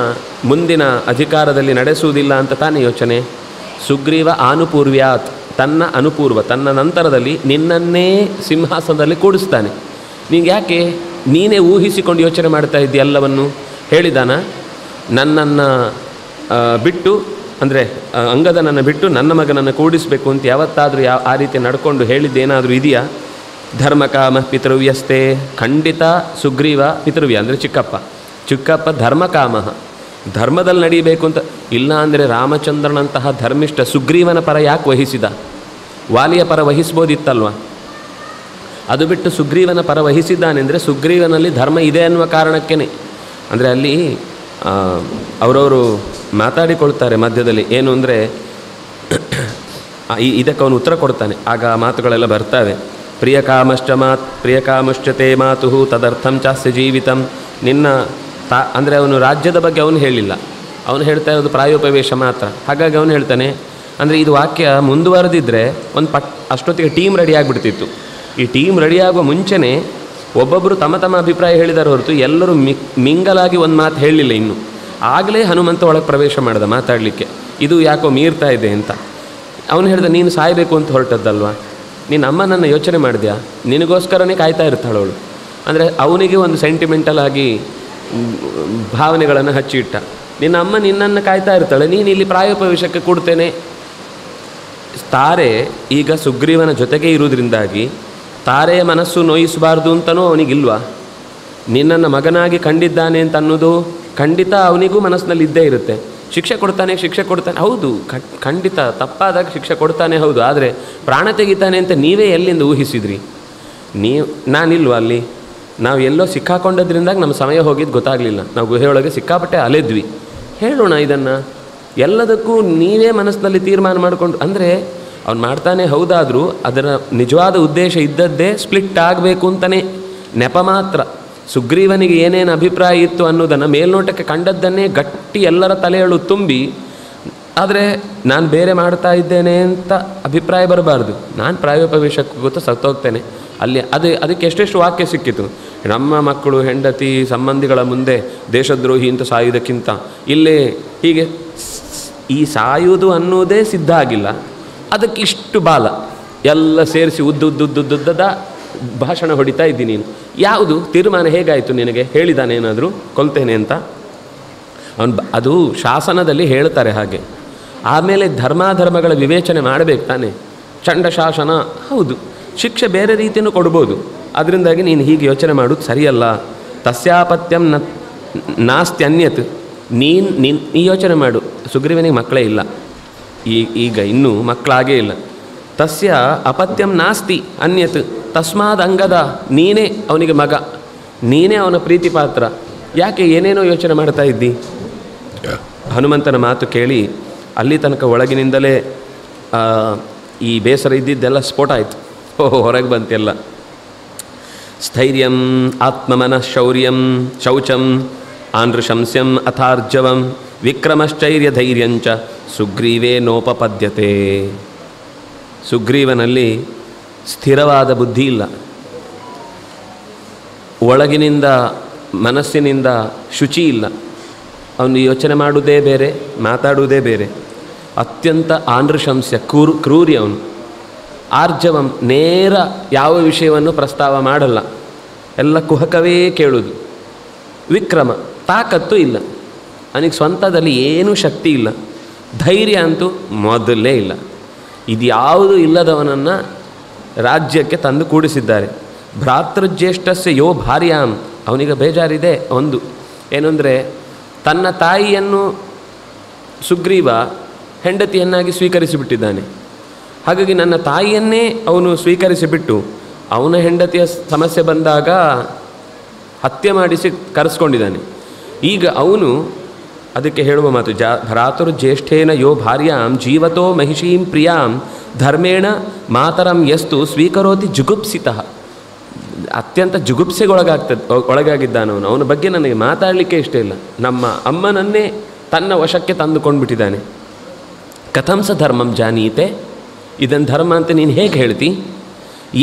ಮುಂದಿನ ಅಧಿಕಾರದಲ್ಲಿ ನಡೆಸುವುದಿಲ್ಲ ಅಂತ ತಾನೇ ಯೋಚನೆ. ಸುಗ್ರೀವ ಆನುಪೂರ್ವ್ಯಾತ್, ತನ್ನ ಅನುಪೂರ್ವ, ತನ್ನ ನಂತರದಲ್ಲಿ ನಿನ್ನನ್ನೇ ಸಿಂಹಾಸನದಲ್ಲಿ ಕೂಡಿಸ್ತಾನೆ. ನೀನು ಯಾಕೆ ನೀನೇ ಊಹಿಸಿಕೊಂಡು ಯೋಚನೆ ಮಾಡ್ತಾ ಇದ್ದಿ ಎಲ್ಲವನ್ನು? ಹೇಳಿದಾನ ನನ್ನನ್ನು ಬಿಟ್ಟು, ಅಂದರೆ ಅಂಗದನನ್ನು ಬಿಟ್ಟು ನನ್ನ ಮಗನನ್ನು ಕೂಡಿಸಬೇಕು ಅಂತ ಯಾವತ್ತಾದರೂ ಆ ರೀತಿ ನಡ್ಕೊಂಡು ಹೇಳಿದ್ದೇನಾದರೂ ಇದೆಯಾ? ಧರ್ಮಕಾಮ ಪಿತೃವ್ಯಸ್ತೆ. ಖಂಡಿತ ಸುಗ್ರೀವ ಪಿತೃವ್ಯ ಅಂದರೆ ಚಿಕ್ಕಪ್ಪ ಧರ್ಮಕಾಮ, ಧರ್ಮದಲ್ಲಿ ನಡೀಬೇಕು ಅಂತ ಇಲ್ಲ. ಅಂದರೆ ರಾಮಚಂದ್ರನಂತಹ ಧರ್ಮಿಷ್ಠ ಸುಗ್ರೀವನ ಪರ ಯಾಕೆ ವಹಿಸಿದ? ವಾಲಿಯ ಪರ ವಹಿಸ್ಬೋದಿತ್ತಲ್ವ? ಅದು ಬಿಟ್ಟು ಸುಗ್ರೀವನ ಪರ ವಹಿಸಿದ್ದಾನೆಂದರೆ ಸುಗ್ರೀವನಲ್ಲಿ ಧರ್ಮ ಇದೆ ಅನ್ನುವ ಕಾರಣಕ್ಕೇ. ಅಂದರೆ ಅಲ್ಲಿ ಅವರವರು ಮಾತಾಡಿಕೊಳ್ತಾರೆ ಮಧ್ಯದಲ್ಲಿ. ಏನು ಅಂದರೆ ಇದಕ್ಕೆ ಅವನು ಉತ್ತರ ಕೊಡ್ತಾನೆ. ಆಗ ಮಾತುಗಳೆಲ್ಲ ಬರ್ತವೆ. ಪ್ರಿಯಕಾಮಶ್ಚತೆ ಮಾತು ತದರ್ಥಂ ಚಾಸ್ಯ ಜೀವಿತಂ. ನಿನ್ನ ಅಂದರೆ ಅವನು ರಾಜ್ಯದ ಬಗ್ಗೆ ಅವನು ಹೇಳಿಲ್ಲ, ಅವನು ಹೇಳ್ತಾ ಇರೋದು ಪ್ರಾಯೋಪವೇಶ ಮಾತ್ರ. ಹಾಗಾಗಿ ಅವನು ಹೇಳ್ತಾನೆ, ಅಂದರೆ ಇದು ವಾಕ್ಯ ಮುಂದುವರೆದಿದ್ದರೆ ಅಷ್ಟೊತ್ತಿಗೆ ಟೀಮ್ ರೆಡಿ ಆಗಿಬಿಡ್ತಿತ್ತು. ಈ ಟೀಮ್ ರೆಡಿಯಾಗುವ ಮುಂಚೆನೇ ಒಬ್ಬೊಬ್ಬರು ತಮ್ಮ ತಮ್ಮ ಅಭಿಪ್ರಾಯ ಹೇಳಿದಾರೆ ಹೊರತು ಎಲ್ಲರೂ ಮಿಂಗಲಾಗಿ ಒಂದು ಮಾತು ಹೇಳಲಿಲ್ಲ ಇನ್ನು. ಆಗಲೇ ಹನುಮಂತ ಒಳಗೆ ಪ್ರವೇಶ ಮಾಡಿದ ಮಾತಾಡಲಿಕ್ಕೆ. ಇದು ಯಾಕೋ ಮೀರ್ತಾ ಇದೆ ಅಂತ. ಅವನು ಹೇಳ್ದ, ನೀನು ಸಾಯಬೇಕು ಅಂತ ಹೊರಟದ್ದಲ್ವ, ನಿನ್ನ ಅಮ್ಮನನ್ನು ಯೋಚನೆ ಮಾಡಿದ್ಯಾ? ನಿನಗೋಸ್ಕರನೇ ಕಾಯ್ತಾ ಇರ್ತಾಳೆ ಅವಳು. ಅಂದರೆ ಅವನಿಗೆ ಒಂದು ಸೆಂಟಿಮೆಂಟಲ್ ಆಗಿ ಭಾವನೆಗಳನ್ನು ಹಚ್ಚಿಟ್ಟ. ನಿನ್ನ ಅಮ್ಮ ನಿನ್ನನ್ನು ಕಾಯ್ತಾ ಇರ್ತಾಳೆ, ನೀನು ಇಲ್ಲಿ ಪ್ರಾಯೋಪವೇಶಕ್ಕೆ ಕೊಡ್ತೇನೆ. ತಾರೆ ಈಗ ಸುಗ್ರೀವನ ಜೊತೆಗೆ ಇರುವುದರಿಂದಾಗಿ ತಾರೆಯ ಮನಸ್ಸು ನೋಯಿಸಬಾರ್ದು ಅಂತನೂ ಅವನಿಗಿಲ್ವಾ? ನಿನ್ನನ್ನು ಮಗನಾಗಿ ಕಂಡಿದ್ದಾನೆ ಅಂತ ಅನ್ನೋದು ಖಂಡಿತ ಅವನಿಗೂ ಮನಸ್ಸಿನಲ್ಲಿ ಇದ್ದೇ ಇರುತ್ತೆ. ಶಿಕ್ಷೆ ಕೊಡ್ತಾನೆ ಹೌದು, ಖಂಡಿತ ತಪ್ಪಾದಾಗ ಶಿಕ್ಷೆ ಕೊಡ್ತಾನೆ ಹೌದು. ಆದರೆ ಪ್ರಾಣ ತೆಗಿತಾನೆ ಅಂತ ನೀವೇ ಎಲ್ಲಿಂದ ಊಹಿಸಿದ್ರಿ? ನಾನಿಲ್ವಾ ಅಲ್ಲಿ? ನಾವು ಎಲ್ಲೋ ಸಿಕ್ಕಾಕೊಂಡದ್ರಿಂದಾಗಿ ನಮ್ಮ ಸಮಯ ಹೋಗಿದ್ದು ಗೊತ್ತಾಗಲಿಲ್ಲ. ನಾವು ಗುಹೆಯೊಳಗೆ ಸಿಕ್ಕಾಪಟ್ಟೆ ಅಲೆದ್ವಿ. ಹೇಳೋಣ ಇದನ್ನು. ಎಲ್ಲದಕ್ಕೂ ನೀವೇ ಮನಸ್ಸಿನಲ್ಲಿ ತೀರ್ಮಾನ ಮಾಡಿಕೊಂಡು, ಅಂದರೆ ಅವ್ನು ಮಾಡ್ತಾನೆ ಹೌದಾದರೂ ಅದರ ನಿಜವಾದ ಉದ್ದೇಶ ಇದ್ದದ್ದೇ ಸ್ಪ್ಲಿಟ್ ಆಗಬೇಕು ಅಂತಲೇ, ನೆಪ ಮಾತ್ರ. ಸುಗ್ರೀವನಿಗೆ ಏನೇನು ಅಭಿಪ್ರಾಯ ಇತ್ತು ಅನ್ನೋದನ್ನು ಮೇಲ್ನೋಟಕ್ಕೆ ಕಂಡದ್ದನ್ನೇ ಗಟ್ಟಿ ಎಲ್ಲರ ತಲೆಯಳು ತುಂಬಿ, ಆದರೆ ನಾನು ಬೇರೆ ಮಾಡ್ತಾ ಇದ್ದೇನೆ ಅಂತ ಅಭಿಪ್ರಾಯ ಬರಬಾರ್ದು. ನಾನು ಪ್ರಾಯೋಪವೇಶಕ್ಕೆ ಗೊತ್ತು ಸತ್ತೋಗ್ತೇನೆ ಅಲ್ಲಿ. ಅದಕ್ಕೆ ಎಷ್ಟೆಷ್ಟು ವಾಕ್ಯ ಸಿಕ್ಕಿತು. ನಮ್ಮ ಮಕ್ಕಳು ಹೆಂಡತಿ ಸಂಬಂಧಿಗಳ ಮುಂದೆ ದೇಶದ್ರೋಹಿ ಅಂತ ಸಾಯುವುದಕ್ಕಿಂತ ಇಲ್ಲೇ ಹೀಗೆ ಈ ಸಾಯುವುದು ಅನ್ನೋದೇ ಸಿದ್ಧ ಆಗಿಲ್ಲ, ಅದಕ್ಕೆ ಇಷ್ಟು ಬಾಲ ಎಲ್ಲ ಸೇರಿಸಿ ಉದ್ದುದ್ದುದ್ದುದ್ದದ ಭಾಷಣ ಹೊಡಿತಾ ಇದ್ದೀನಿ. ನೀನು ಯಾವುದು ತೀರ್ಮಾನ ಹೇಗಾಯಿತು ನಿನಗೆ? ಹೇಳಿದಾನೇನಾದರೂ ಕೊಲ್ತೇನೆ ಅಂತ? ಅದು ಶಾಸನದಲ್ಲಿ ಹೇಳ್ತಾರೆ ಹಾಗೆ. ಆಮೇಲೆ ಧರ್ಮಾಧರ್ಮಗಳ ವಿವೇಚನೆ ಮಾಡಬೇಕು ತಾನೆ. ಚಂಡ ಶಾಸನ ಹೌದು, ಶಿಕ್ಷೆ ಬೇರೆ ರೀತಿಯೂ ಕೊಡ್ಬೋದು. ಅದರಿಂದಾಗಿ ನೀನು ಹೀಗೆ ಯೋಚನೆ ಮಾಡೋದು ಸರಿಯಲ್ಲ. ತಸ್ಯಾಪತ್ಯಂ ನಾಸ್ತ್ಯನ್ಯತ್. ನೀನು ಯೋಚನೆ ಮಾಡು. ಸುಗ್ರೀವನಿಗೆ ಮಕ್ಕಳೇ ಇಲ್ಲ, ಈಗ ಇನ್ನೂ ಮಕ್ಕಳಾಗೇ ಇಲ್ಲ. ತಸ್ಯ ಅಪತ್ಯಂ ನಾಸ್ತಿ ಅನ್ಯತ್ ತಸ್ಮಾದ್ ಅಂಗದ. ನೀನೇ ಅವನಿಗೆ ಮಗ, ನೀನೇ ಅವನ ಪ್ರೀತಿ ಪಾತ್ರ, ಯಾಕೆ ಏನೇನೋ ಯೋಚನೆ ಮಾಡ್ತಾ ಇದ್ದಿ? ಹನುಮಂತನ ಮಾತು ಕೇಳಿ ಅಲ್ಲಿ ತನಕ ಒಳಗಿನಿಂದಲೇ ಈ ಬೇಸರ ಇದ್ದಿದ್ದೆಲ್ಲ ಸ್ಫೋಟ ಆಯಿತು. ಹೊರಗೆ ಬಂತೆಲ್ಲ. ಸ್ಥೈರ್ಯಂ ಆತ್ಮಮನಃ ಶೌರ್ಯಂ ಶೌಚಂ ಆನೃಶಂಸ್ಯಂ ಅಥಾರ್ಜವಂ ವಿಕ್ರಮಶ್ಚೈರ್ಯ ಧೈರ್ಯಂಚ ಸುಗ್ರೀವೇನೋಪಪದ್ಯತೆ. ಸುಗ್ರೀವನಲ್ಲಿ ಸ್ಥಿರವಾದ ಬುದ್ಧಿ ಇಲ್ಲ. ಒಳಗಿನಿಂದ ಮನಸ್ಸಿನಿಂದ ಶುಚಿ ಇಲ್ಲ. ಅವನು ಯೋಚನೆ ಮಾಡುವುದೇ ಬೇರೆ, ಮಾತಾಡುವುದೇ ಬೇರೆ. ಅತ್ಯಂತ ಆನೃಶಂಸ್ಯ ಕ್ರೂರಿ ಅವನು. ಆರ್ಜವಂ ನೇರ ಯಾವ ವಿಷಯವನ್ನು ಪ್ರಸ್ತಾವ ಮಾಡಲ್ಲ, ಎಲ್ಲ ಕುಹಕವೇ ಕೇಳುವುದು. ವಿಕ್ರಮ ತಾಕತ್ತು ಇಲ್ಲ, ಅವನಿಗೆ ಸ್ವಂತದಲ್ಲಿ ಏನೂ ಶಕ್ತಿ ಇಲ್ಲ. ಧೈರ್ಯ ಅಂತೂ ಮೊದಲೇ ಇಲ್ಲ. ಇದು ಯಾವುದು ಇಲ್ಲದವನನ್ನು ರಾಜ್ಯಕ್ಕೆ ತಂದು ಕೂಡಿಸಿದ್ದಾರೆ. ಭ್ರಾತೃಜ್ಯೇಷ್ಠಸ್ಯ ಯೋ ಭಾರ್ಯಾಂ. ಅವನಿಗೆ ಬೇಜಾರಿದೆ ಒಂದು, ಏನಂದರೆ ತನ್ನ ತಾಯಿಯನ್ನು ಸುಗ್ರೀವ ಹೆಂಡತಿಯನ್ನಾಗಿ ಸ್ವೀಕರಿಸಿಬಿಟ್ಟಿದ್ದಾನೆ. ಹಾಗಾಗಿ ನನ್ನ ತಾಯಿಯನ್ನೇ ಅವನು ಸ್ವೀಕರಿಸಿಬಿಟ್ಟು ಅವನ ಹೆಂಡತಿಯ ಸಮಸ್ಯೆ ಬಂದಾಗ ಹತ್ಯೆ ಮಾಡಿಸಿ ಕರೆಸ್ಕೊಂಡಿದ್ದಾನೆ. ಈಗ ಅವನು ಅದಕ್ಕೆ ಹೇಳುವ ಮಾತು ಭ್ರಾತೃಜ್ಯೇಷ್ಠೇನ ಯೋ ಭಾರ್ಯಾಂ ಜೀವತೋ ಮಹಿಷೀಂ ಪ್ರಿಯಾಂ ಧರ್ಮೇಣ ಮಾತರಂ ಯಸ್ತು ಸ್ವೀಕರೋತಿ ಜುಗುಪ್ಸಿತಃ. ಅತ್ಯಂತ ಒಳಗಾಗಿದ್ದಾನವನು. ಅವನ ಬಗ್ಗೆ ನನಗೆ ಮಾತಾಡಲಿಕ್ಕೆ ಇಷ್ಟ ಇಲ್ಲ. ನಮ್ಮ ಅಮ್ಮನನ್ನೇ ತನ್ನ ವಶಕ್ಕೆ ತಂದುಕೊಂಡ್ಬಿಟ್ಟಿದ್ದಾನೆ. ಕಥಂಸ ಧರ್ಮಂ ಜಾನೀತೆ. ಇದನ್ನು ಧರ್ಮ ಅಂತ ನೀನು ಹೇಗೆ ಹೇಳ್ತಿ?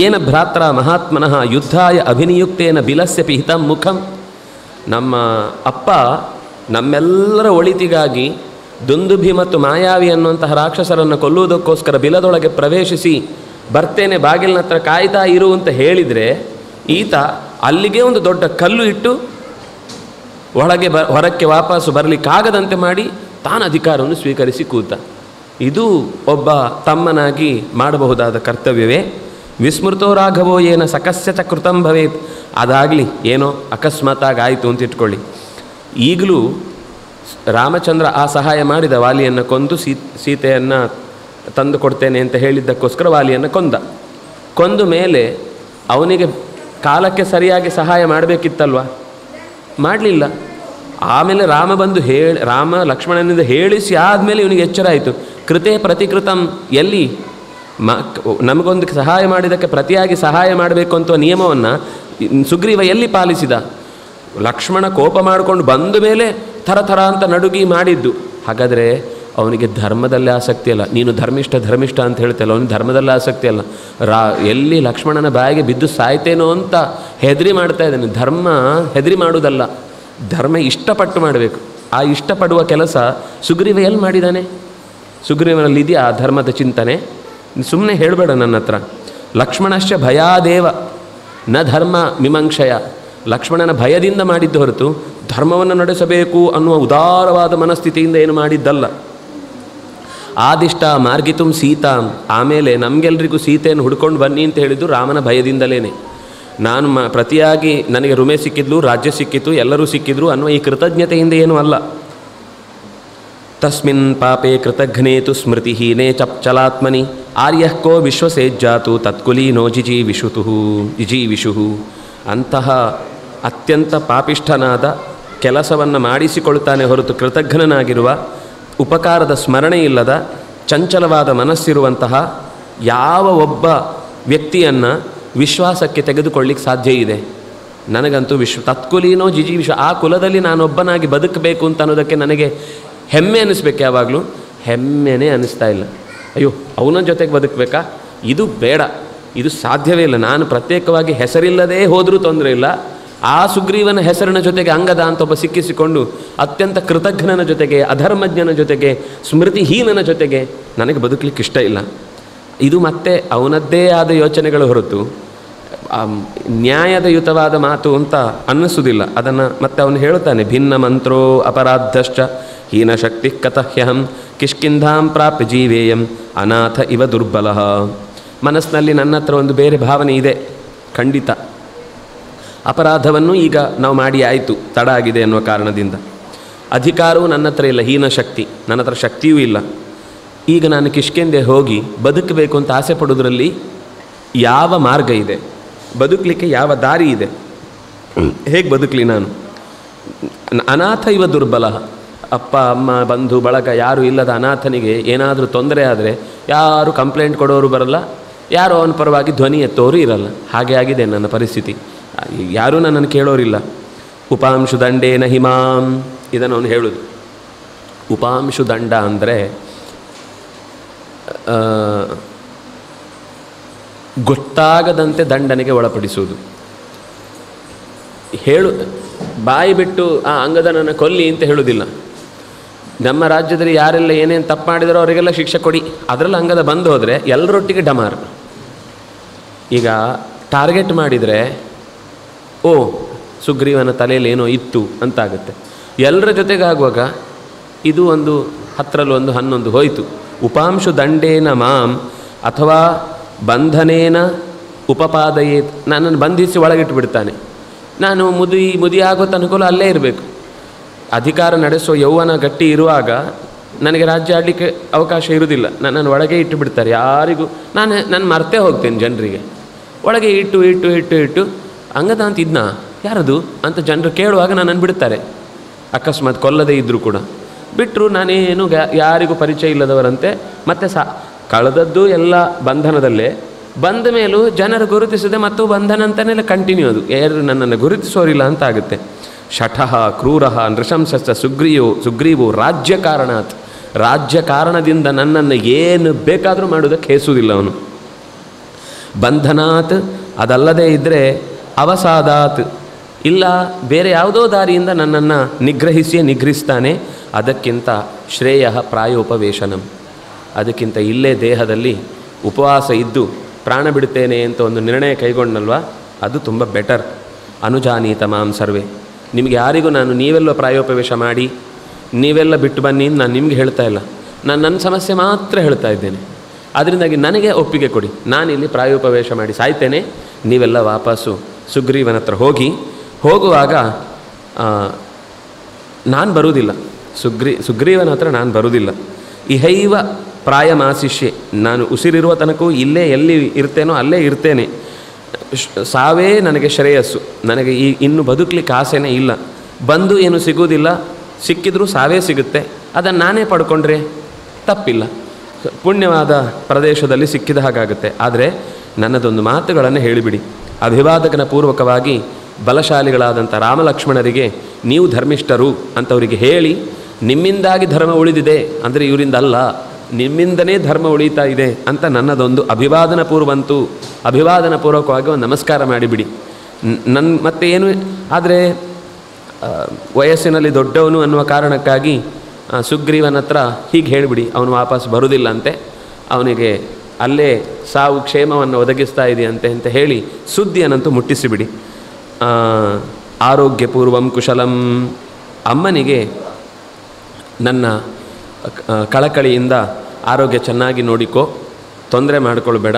ಏನ ಭ್ರಾತ್ರ ಮಹಾತ್ಮನಃ ಯುದ್ಧಾಯ ಅಭಿನಿಯುಕ್ತೇನ ಬಿಲಸ್ಯ ಪಿಹಿತಂ ಮುಖಂ. ನಮ್ಮ ಅಪ್ಪ ನಮ್ಮೆಲ್ಲರ ಒಳಿತಿಗಾಗಿ ದುಂದುಭಿ ಮತ್ತು ಮಾಯಾವಿ ಅನ್ನುವಂತಹ ರಾಕ್ಷಸರನ್ನು ಕೊಲ್ಲುವುದಕ್ಕೋಸ್ಕರ ಬಿಲದೊಳಗೆ ಪ್ರವೇಶಿಸಿ ಬರ್ತೇನೆ ಬಾಗಿಲಿನ ಹತ್ರ ಕಾಯ್ತಾ ಇರು ಅಂತ ಹೇಳಿದರೆ, ಈತ ಅಲ್ಲಿಗೆ ಒಂದು ದೊಡ್ಡ ಕಲ್ಲು ಇಟ್ಟು ಹೊರಕ್ಕೆ ವಾಪಸ್ಸು ಬರಲಿಕ್ಕಾಗದಂತೆ ಮಾಡಿ ತಾನು ಅಧಿಕಾರವನ್ನು ಸ್ವೀಕರಿಸಿ ಕೂತ. ಇದು ಒಬ್ಬ ತಮ್ಮನಾಗಿ ಮಾಡಬಹುದಾದ ಕರ್ತವ್ಯವೇ? ವಿಸ್ಮೃತೋ ರಾಘವೋ ಏನ ಸಕಸ್ಯ ಚ ಕೃತಂ ಭವೇತ್. ಅದಾಗಲಿ, ಏನೋ ಅಕಸ್ಮಾತಾಗಿ ಆಯಿತು ಅಂತ ಇಟ್ಕೊಳ್ಳಿ. ಈಗಲೂ ರಾಮಚಂದ್ರ ಆ ಸಹಾಯ ಮಾಡಿದ. ವಾಲಿಯನ್ನು ಕೊಂದು ಸೀತೆಯನ್ನು ತಂದು ಕೊಡ್ತೇನೆ ಅಂತ ಹೇಳಿದ್ದಕ್ಕೋಸ್ಕರ ವಾಲಿಯನ್ನು ಕೊಂದ ಮೇಲೆ ಅವನಿಗೆ ಕಾಲಕ್ಕೆ ಸರಿಯಾಗಿ ಸಹಾಯ ಮಾಡಬೇಕಿತ್ತಲ್ವ, ಮಾಡಲಿಲ್ಲ. ಆಮೇಲೆ ರಾಮ ಲಕ್ಷ್ಮಣನಿಂದ ಹೇಳಿಸಿ ಆದಮೇಲೆ ಇವನಿಗೆ ಎಚ್ಚರ ಆಯಿತು. ಕೃತೆ ಪ್ರತಿಕೃತಂ. ಎಲ್ಲಿ ನಮಗೊಂದು ಸಹಾಯ ಮಾಡಿದ್ದಕ್ಕೆ ಪ್ರತಿಯಾಗಿ ಸಹಾಯ ಮಾಡಬೇಕು ಅಂತ ನಿಯಮವನ್ನು ಸುಗ್ರೀವ ಎಲ್ಲಿ ಪಾಲಿಸಿದ? ಲಕ್ಷ್ಮಣ ಕೋಪ ಮಾಡಿಕೊಂಡು ಬಂದ ಮೇಲೆ ಥರ ಅಂತ ನಡುಗಿ ಮಾಡಿದ್ದು. ಹಾಗಾದರೆ ಅವನಿಗೆ ಧರ್ಮದಲ್ಲೇ ಆಸಕ್ತಿ ಅಲ್ಲ. ನೀನು ಧರ್ಮಿಷ್ಠ ಅಂತ ಹೇಳ್ತಲ್ಲ, ಅವನಿಗೆ ಧರ್ಮದಲ್ಲೇ ಆಸಕ್ತಿ ಅಲ್ಲ. ಎಲ್ಲಿ ಲಕ್ಷ್ಮಣನ ಬಾಯಿಗೆ ಬಿದ್ದು ಸಾಯ್ತೇನೋ ಅಂತ ಹೆದರಿ ಮಾಡ್ತಾ ಇದ್ದಾನೆ. ಧರ್ಮ ಹೆದರಿ ಮಾಡುವುದಲ್ಲ, ಧರ್ಮ ಇಷ್ಟಪಟ್ಟು ಮಾಡಬೇಕು. ಆ ಇಷ್ಟಪಡುವ ಕೆಲಸ ಸುಗ್ರೀವ ಎಲ್ಲಿ ಮಾಡಿದ್ದಾನೆ? ಸುಗ್ರೀವನಲ್ಲಿದೆಯಾ ಆ ಧರ್ಮದ ಚಿಂತನೆ? ಸುಮ್ಮನೆ ಹೇಳಬೇಡ ನನ್ನ ಹತ್ರ. ಲಕ್ಷ್ಮಣಶ್ಚ ಭಯಾದೇವ ನ ಧರ್ಮ ಮೀಮಾಂಸೆಯ. ಲಕ್ಷ್ಮಣನ ಭಯದಿಂದ ಮಾಡಿದ್ದು ಹೊರತು ಧರ್ಮವನ್ನು ನಡೆಸಬೇಕು ಅನ್ನುವ ಉದಾರವಾದ ಮನಸ್ಥಿತಿಯಿಂದ ಏನು ಮಾಡಿದ್ದಲ್ಲ. ಆದಿಷ್ಟ ಮಾರ್ಗಿತುಂ ಸೀತಾ. ಆಮೇಲೆ ನಮಗೆಲ್ರಿಗೂ ಸೀತೆಯನ್ನು ಹುಡ್ಕೊಂಡು ಬನ್ನಿ ಅಂತ ಹೇಳಿದ್ದು ರಾಮನ ಭಯದಿಂದಲೇ. ನಾನು ಪ್ರತಿಯಾಗಿ ನನಗೆ ರುಮೆ ಸಿಕ್ಕಿದ್ಲು, ರಾಜ್ಯ ಸಿಕ್ಕಿತು, ಎಲ್ಲರೂ ಸಿಕ್ಕಿದ್ರು ಅನ್ನುವ ಈ ಕೃತಜ್ಞತೆಯಿಂದ ಏನೂ ಅಲ್ಲ. ತಸ್ಮಿನ್ ಪಾಪೇ ಕೃತಘ್ನೇತು ಸ್ಮೃತಿಹೀನೇ ಚಲಾತ್ಮನಿ ಆರ್ಯಃ ಕೋ ವಿಶ್ವಸೇಜ್ಜಾತು ತತ್ಕುಲೀನೋ ಜಿಜೀವಿಷು. ಅಂತಹ ಅತ್ಯಂತ ಪಾಪಿಷ್ಠನಾದ ಕೆಲಸವನ್ನು ಮಾಡಿಸಿಕೊಳ್ತಾನೆ ಹೊರತು ಕೃತಜ್ಞನಾಗಿರುವ, ಉಪಕಾರದ ಸ್ಮರಣೆ ಇಲ್ಲದ, ಚಂಚಲವಾದ ಮನಸ್ಸಿರುವಂತಹ ಯಾವ ಒಬ್ಬ ವ್ಯಕ್ತಿಯನ್ನು ವಿಶ್ವಾಸಕ್ಕೆ ತೆಗೆದುಕೊಳ್ಳಿಕ್ಕೆ ಸಾಧ್ಯ ಇದೆ? ನನಗಂತೂ ತತ್ಕುಲೀನೋ ಜಿಜೀವಿಷ, ಆ ಕುಲದಲ್ಲಿ ನಾನೊಬ್ಬನಾಗಿ ಬದುಕಬೇಕು ಅಂತ ಅನ್ನೋದಕ್ಕೆ ನನಗೆ ಹೆಮ್ಮೆ ಅನ್ನಿಸ್ಬೇಕು. ಯಾವಾಗಲೂ ಹೆಮ್ಮೆನೇ ಅನ್ನಿಸ್ತಾ ಇಲ್ಲ. ಅಯ್ಯೋ ಅವನ ಜೊತೆಗೆ ಬದುಕಬೇಕಾ, ಇದು ಬೇಡ, ಇದು ಸಾಧ್ಯವೇ ಇಲ್ಲ. ನಾನು ಪ್ರತ್ಯೇಕವಾಗಿ ಹೆಸರಿಲ್ಲದೇ ಹೋದರೂ ತೊಂದರೆ ಇಲ್ಲ, ಆ ಸುಗ್ರೀವನ ಹೆಸರಿನ ಜೊತೆಗೆ ಅಂಗದ ಅಂತ ಒಬ್ಬ ಸಿಕ್ಕಿಸಿಕೊಂಡು ಅತ್ಯಂತ ಕೃತಜ್ಞನ ಜೊತೆಗೆ, ಅಧರ್ಮಜ್ಞನ ಜೊತೆಗೆ, ಸ್ಮೃತಿಹೀನನ ಜೊತೆಗೆ ನನಗೆ ಬದುಕಲಿಕ್ಕೆ ಇಷ್ಟ ಇಲ್ಲ. ಇದು ಮತ್ತೆ ಅವನದ್ದೇ ಆದ ಯೋಚನೆಗಳು ಹೊರತು ನ್ಯಾಯದಯುತವಾದ ಮಾತು ಅಂತ ಅನ್ನಿಸುವುದಿಲ್ಲ. ಅದನ್ನು ಮತ್ತೆ ಅವನು ಹೇಳ್ತಾನೆ, ಭಿನ್ನ ಮಂತ್ರೋ ಅಪರಾಧಶ್ಚ ಹೀನ ಶಕ್ತಿ ಕತಹ್ಯಹಂ ಕಿಷ್ಕಿಂಧಾಂ ಪ್ರಾಪ್ಯ ಜೀವೇಯಂ ಅನಾಥ ಇವ ದುರ್ಬಲ. ಮನಸ್ಸಿನಲ್ಲಿ ನನ್ನ ಹತ್ರ ಒಂದು ಬೇರೆ ಭಾವನೆ ಇದೆ ಖಂಡಿತ. ಅಪರಾಧವನ್ನು ಈಗ ನಾವು ಮಾಡಿ ಆಯಿತು, ತಡ ಆಗಿದೆ ಅನ್ನುವ ಕಾರಣದಿಂದ. ಅಧಿಕಾರವೂ ನನ್ನ ಹತ್ರ ಇಲ್ಲ, ಹೀನ ಶಕ್ತಿ, ನನ್ನ ಹತ್ರ ಶಕ್ತಿಯೂ ಇಲ್ಲ. ಈಗ ನಾನು ಕಿಷ್ಕಿಂಧೆ ಹೋಗಿ ಬದುಕಬೇಕು ಅಂತ ಆಸೆ ಪಡೋದ್ರಲ್ಲಿ ಯಾವ ಮಾರ್ಗ ಇದೆ, ಬದುಕಲಿಕ್ಕೆ ಯಾವ ದಾರಿ ಇದೆ, ಹೇಗೆ ಬದುಕಲಿ ನಾನು? ಅನಾಥ ಇವ ದುರ್ಬಲ. ಅಪ್ಪ ಅಮ್ಮ ಬಂಧು ಬಳಗ ಯಾರೂ ಇಲ್ಲದ ಅನಾಥನಿಗೆ ಏನಾದರೂ ತೊಂದರೆ ಆದರೆ ಯಾರು ಕಂಪ್ಲೇಂಟ್ ಕೊಡೋರು ಬರಲ್ಲ, ಯಾರು ಅವನ ಪರವಾಗಿ ಧ್ವನಿ ಎತ್ತೋರು ಇರಲ್ಲ. ಹಾಗೆ ಆಗಿದೆ ನನ್ನ ಪರಿಸ್ಥಿತಿ. ಯಾರೂ ನನ್ನನ್ನು ಕೇಳೋರಿಲ್ಲ. ಉಪಾಂಶು ದಂಡೇನ ಹಿಮಾಂ, ಇದನ್ನು ಅವನು ಹೇಳೋದು. ಉಪಾಂಶು ದಂಡ ಅಂದರೆ ಗೊತ್ತಾಗದಂತೆ ದಂಡನೆಗೆ ಒಳಪಡಿಸುವುದು. ಬಾಯಿ ಬಿಟ್ಟು ಆ ಅಂಗದನನ್ನು ಕೊಲ್ಲಿ ಅಂತ ಹೇಳೋದಿಲ್ಲ. ನಮ್ಮ ರಾಜ್ಯದಲ್ಲಿ ಯಾರೆಲ್ಲ ಏನೇನು ತಪ್ಪು ಮಾಡಿದಾರೋ ಅವರಿಗೆಲ್ಲ ಶಿಕ್ಷೆ ಕೊಡಿ, ಅದರಲ್ಲಿ ಅಂಗದ ಬಂದು ಹೋದರೆ ಎಲ್ಲರೊಟ್ಟಿಗೆ ಡಮಾರ್. ಈಗ ಟಾರ್ಗೆಟ್ ಮಾಡಿದರೆ ಓ ಸುಗ್ರೀವನ ತಲೆಯಲ್ಲಿ ಏನೋ ಇತ್ತು ಅಂತಾಗುತ್ತೆ. ಎಲ್ಲರ ಜೊತೆಗೆ ಆಗುವಾಗ ಇದು ಒಂದು 10ರಲ್ಲಿ 11 ಹೋಯಿತು. ಉಪಾಂಶು ದಂಡೇನ ಮಾಂ ಅಥವಾ ಬಂಧನೇನ ಉಪಪಾದಯೇತ್, ನನ್ನನ್ನು ಬಂಧಿಸಿ ಒಳಗಿಟ್ಟು ಬಿಡ್ತಾನೆ. ನಾನು ಮುದಿ ಆಗೋ ತನಕಲೂ ಅಲ್ಲೇ ಇರಬೇಕು. ಅಧಿಕಾರ ನಡೆಸೋ ಯೌವನ ಗಟ್ಟಿ ಇರುವಾಗ ನನಗೆ ರಾಜ್ಯ ಆಡಲಿಕ್ಕೆ ಅವಕಾಶ ಇರುವುದಿಲ್ಲ. ನನ್ನನ್ನು ಒಳಗೆ ಇಟ್ಟು ಬಿಡ್ತಾರೆ. ಯಾರಿಗೂ ನಾನು ಮರ್ತೇ ಹೋಗ್ತೇನೆ. ಜನರಿಗೆ ಒಳಗೆ ಇಟ್ಟು ಅಂಗದ ಅಂತ ಇದ್ನಾ ಯಾರದು ಅಂತ ಜನರು ಕೇಳುವಾಗ ನನ್ನನ್ನು ಬಿಡ್ತಾರೆ. ಅಕಸ್ಮಾತ್ ಕೊಲ್ಲದೇ ಇದ್ದರೂ ಕೂಡ ಬಿಟ್ಟರು. ನಾನೇನು ಯಾರಿಗೂ ಪರಿಚಯ ಇಲ್ಲದವರಂತೆ. ಮತ್ತು ಕಳೆದದ್ದು ಎಲ್ಲ ಬಂಧನದಲ್ಲೇ, ಬಂದ ಮೇಲೂ ಜನರು ಗುರುತಿಸದೆ ಮತ್ತು ಬಂಧನ ಅಂತಲೇ ಕಂಟಿನ್ಯೂ. ಅದು ಯಾರು ನನ್ನನ್ನು ಗುರುತಿಸೋರಿಲ್ಲ ಅಂತ ಆಗುತ್ತೆ. ಶಠಃ ಕ್ರೂರಃ ನೃಶಂಸಶ್ಚ ಸುಗ್ರೀವು ರಾಜ್ಯ ಕಾರಣಾತ್, ರಾಜ್ಯ ಕಾರಣದಿಂದ ನನ್ನನ್ನು ಏನು ಬೇಕಾದರೂ ಮಾಡೋದಕ್ಕೆ ಹೇಸುವುದಿಲ್ಲ ಅವನು. ಬಂಧನಾತ್, ಅದಲ್ಲದೇ ಇದ್ದರೆ ಅವಸಾದಾತ್, ಇಲ್ಲ ಬೇರೆ ಯಾವುದೋ ದಾರಿಯಿಂದ ನನ್ನನ್ನು ನಿಗ್ರಹಿಸ್ತಾನೆ. ಅದಕ್ಕಿಂತ ಶ್ರೇಯ ಪ್ರಾಯೋಪವೇಶನಂ, ಅದಕ್ಕಿಂತ ಇಲ್ಲೇ ದೇಹದಲ್ಲಿ ಉಪವಾಸ ಇದ್ದು ಪ್ರಾಣ ಬಿಡುತ್ತೇನೆ ಅಂತ ಒಂದು ನಿರ್ಣಯ ಕೈಗೊಂಡಲ್ವ, ಅದು ತುಂಬ ಬೆಟರ್. ಅನುಜಾನೀತ ಮಾಂ ಸರ್ವೇ, ನಿಮಗೆ ಯಾರಿಗೂ ನಾನು ನೀವೆಲ್ಲ ಪ್ರಾಯೋಪವೇಶ ಮಾಡಿ ನೀವೆಲ್ಲ ಬಿಟ್ಟು ಬನ್ನಿ ನಾನು ನಿಮಗೆ ಹೇಳ್ತಾ ಇಲ್ಲ. ನಾನು ನನ್ನ ಸಮಸ್ಯೆ ಮಾತ್ರ ಹೇಳ್ತಾ ಇದ್ದೇನೆ. ಅದರಿಂದಾಗಿ ನನಗೆ ಒಪ್ಪಿಗೆ ಕೊಡಿ, ನಾನಿಲ್ಲಿ ಪ್ರಾಯೋಪವೇಶ ಮಾಡಿ ಸಾಯ್ತೇನೆ. ನೀವೆಲ್ಲ ವಾಪಸ್ಸು ಸುಗ್ರೀವನ ಹತ್ರ ಹೋಗುವಾಗ ನಾನು ಬರುವುದಿಲ್ಲ, ಸುಗ್ರೀವನ ಹತ್ರ ನಾನು ಬರುವುದಿಲ್ಲ. ಇಹೈವ ಪ್ರಾಯಮಾಶಿಷ್ಯೆ, ನಾನು ಉಸಿರಿರುವ ತನಕವೂ ಇಲ್ಲೇ ಎಲ್ಲಿ ಇರ್ತೇನೋ ಅಲ್ಲೇ ಇರ್ತೇನೆ. ಸಾವೇ ನನಗೆ ಶ್ರೇಯಸ್ಸು, ನನಗೆ ಇನ್ನು ಬದುಕಲಿಕ್ಕೆ ಆಸೆನೇ ಇಲ್ಲ. ಬಂದು ಏನು ಸಿಗುವುದಿಲ್ಲ, ಸಿಕ್ಕಿದ್ರೂ ಸಾವೇ ಸಿಗುತ್ತೆ. ಅದನ್ನು ನಾನೇ ಪಡ್ಕೊಂಡ್ರೆ ತಪ್ಪಿಲ್ಲ, ಪುಣ್ಯವಾದ ಪ್ರದೇಶದಲ್ಲಿ ಸಿಕ್ಕಿದ ಹಾಗಾಗುತ್ತೆ. ಆದರೆ ನನ್ನದೊಂದು ಮಾತುಗಳನ್ನು ಹೇಳಿಬಿಡಿ. ಅಭಿವಾದಕನ ಪೂರ್ವಕವಾಗಿ ಬಲಶಾಲಿಗಳಾದಂಥ ರಾಮಲಕ್ಷ್ಮಣರಿಗೆ ನೀವು ಧರ್ಮಿಷ್ಠರು ಅಂತವರಿಗೆ ಹೇಳಿ, ನಿಮ್ಮಿಂದಾಗಿ ಧರ್ಮ ಉಳಿದಿದೆ ಅಂದರೆ ಇವರಿಂದ ಅಲ್ಲ, ನಿಮ್ಮಿಂದನೇ ಧರ್ಮ ಉಳಿತಾ ಇದೆ ಅಂತ ನನ್ನದೊಂದು ಅಭಿವಾದನ ಪೂರ್ವಕವಾಗಿ ಒಂದು ನಮಸ್ಕಾರ ಮಾಡಿಬಿಡಿ. ಮತ್ತೆ ಏನು ಆದರೆ ವಯಸ್ಸಿನಲ್ಲಿ ದೊಡ್ಡವನು ಅನ್ನುವ ಕಾರಣಕ್ಕಾಗಿ ಸುಗ್ರೀವನ ಹತ್ರ ಹೀಗೆ ಹೇಳಿಬಿಡಿ, ಅವನು ವಾಪಸ್ ಬರುವುದಿಲ್ಲ ಅಂತೆ, ಅವನಿಗೆ ಅಲ್ಲೇ ಸಾವು ಕ್ಷೇಮವನ್ನು ಒದಗಿಸ್ತಾ ಇದೆಯಂತೆ ಅಂತ ಹೇಳಿ ಸುದ್ದಿಯನ್ನಂತೂ ಮುಟ್ಟಿಸಿಬಿಡಿ. ಆರೋಗ್ಯಪೂರ್ವಂ ಕುಶಲಂ, ಅಮ್ಮನಿಗೆ ನನ್ನ ಕಳಕಳಿಯಿಂದ ಆರೋಗ್ಯ ಚೆನ್ನಾಗಿ ನೋಡಿಕೋ, ತೊಂದರೆ ಮಾಡಿಕೊಳ್ಬೇಡ.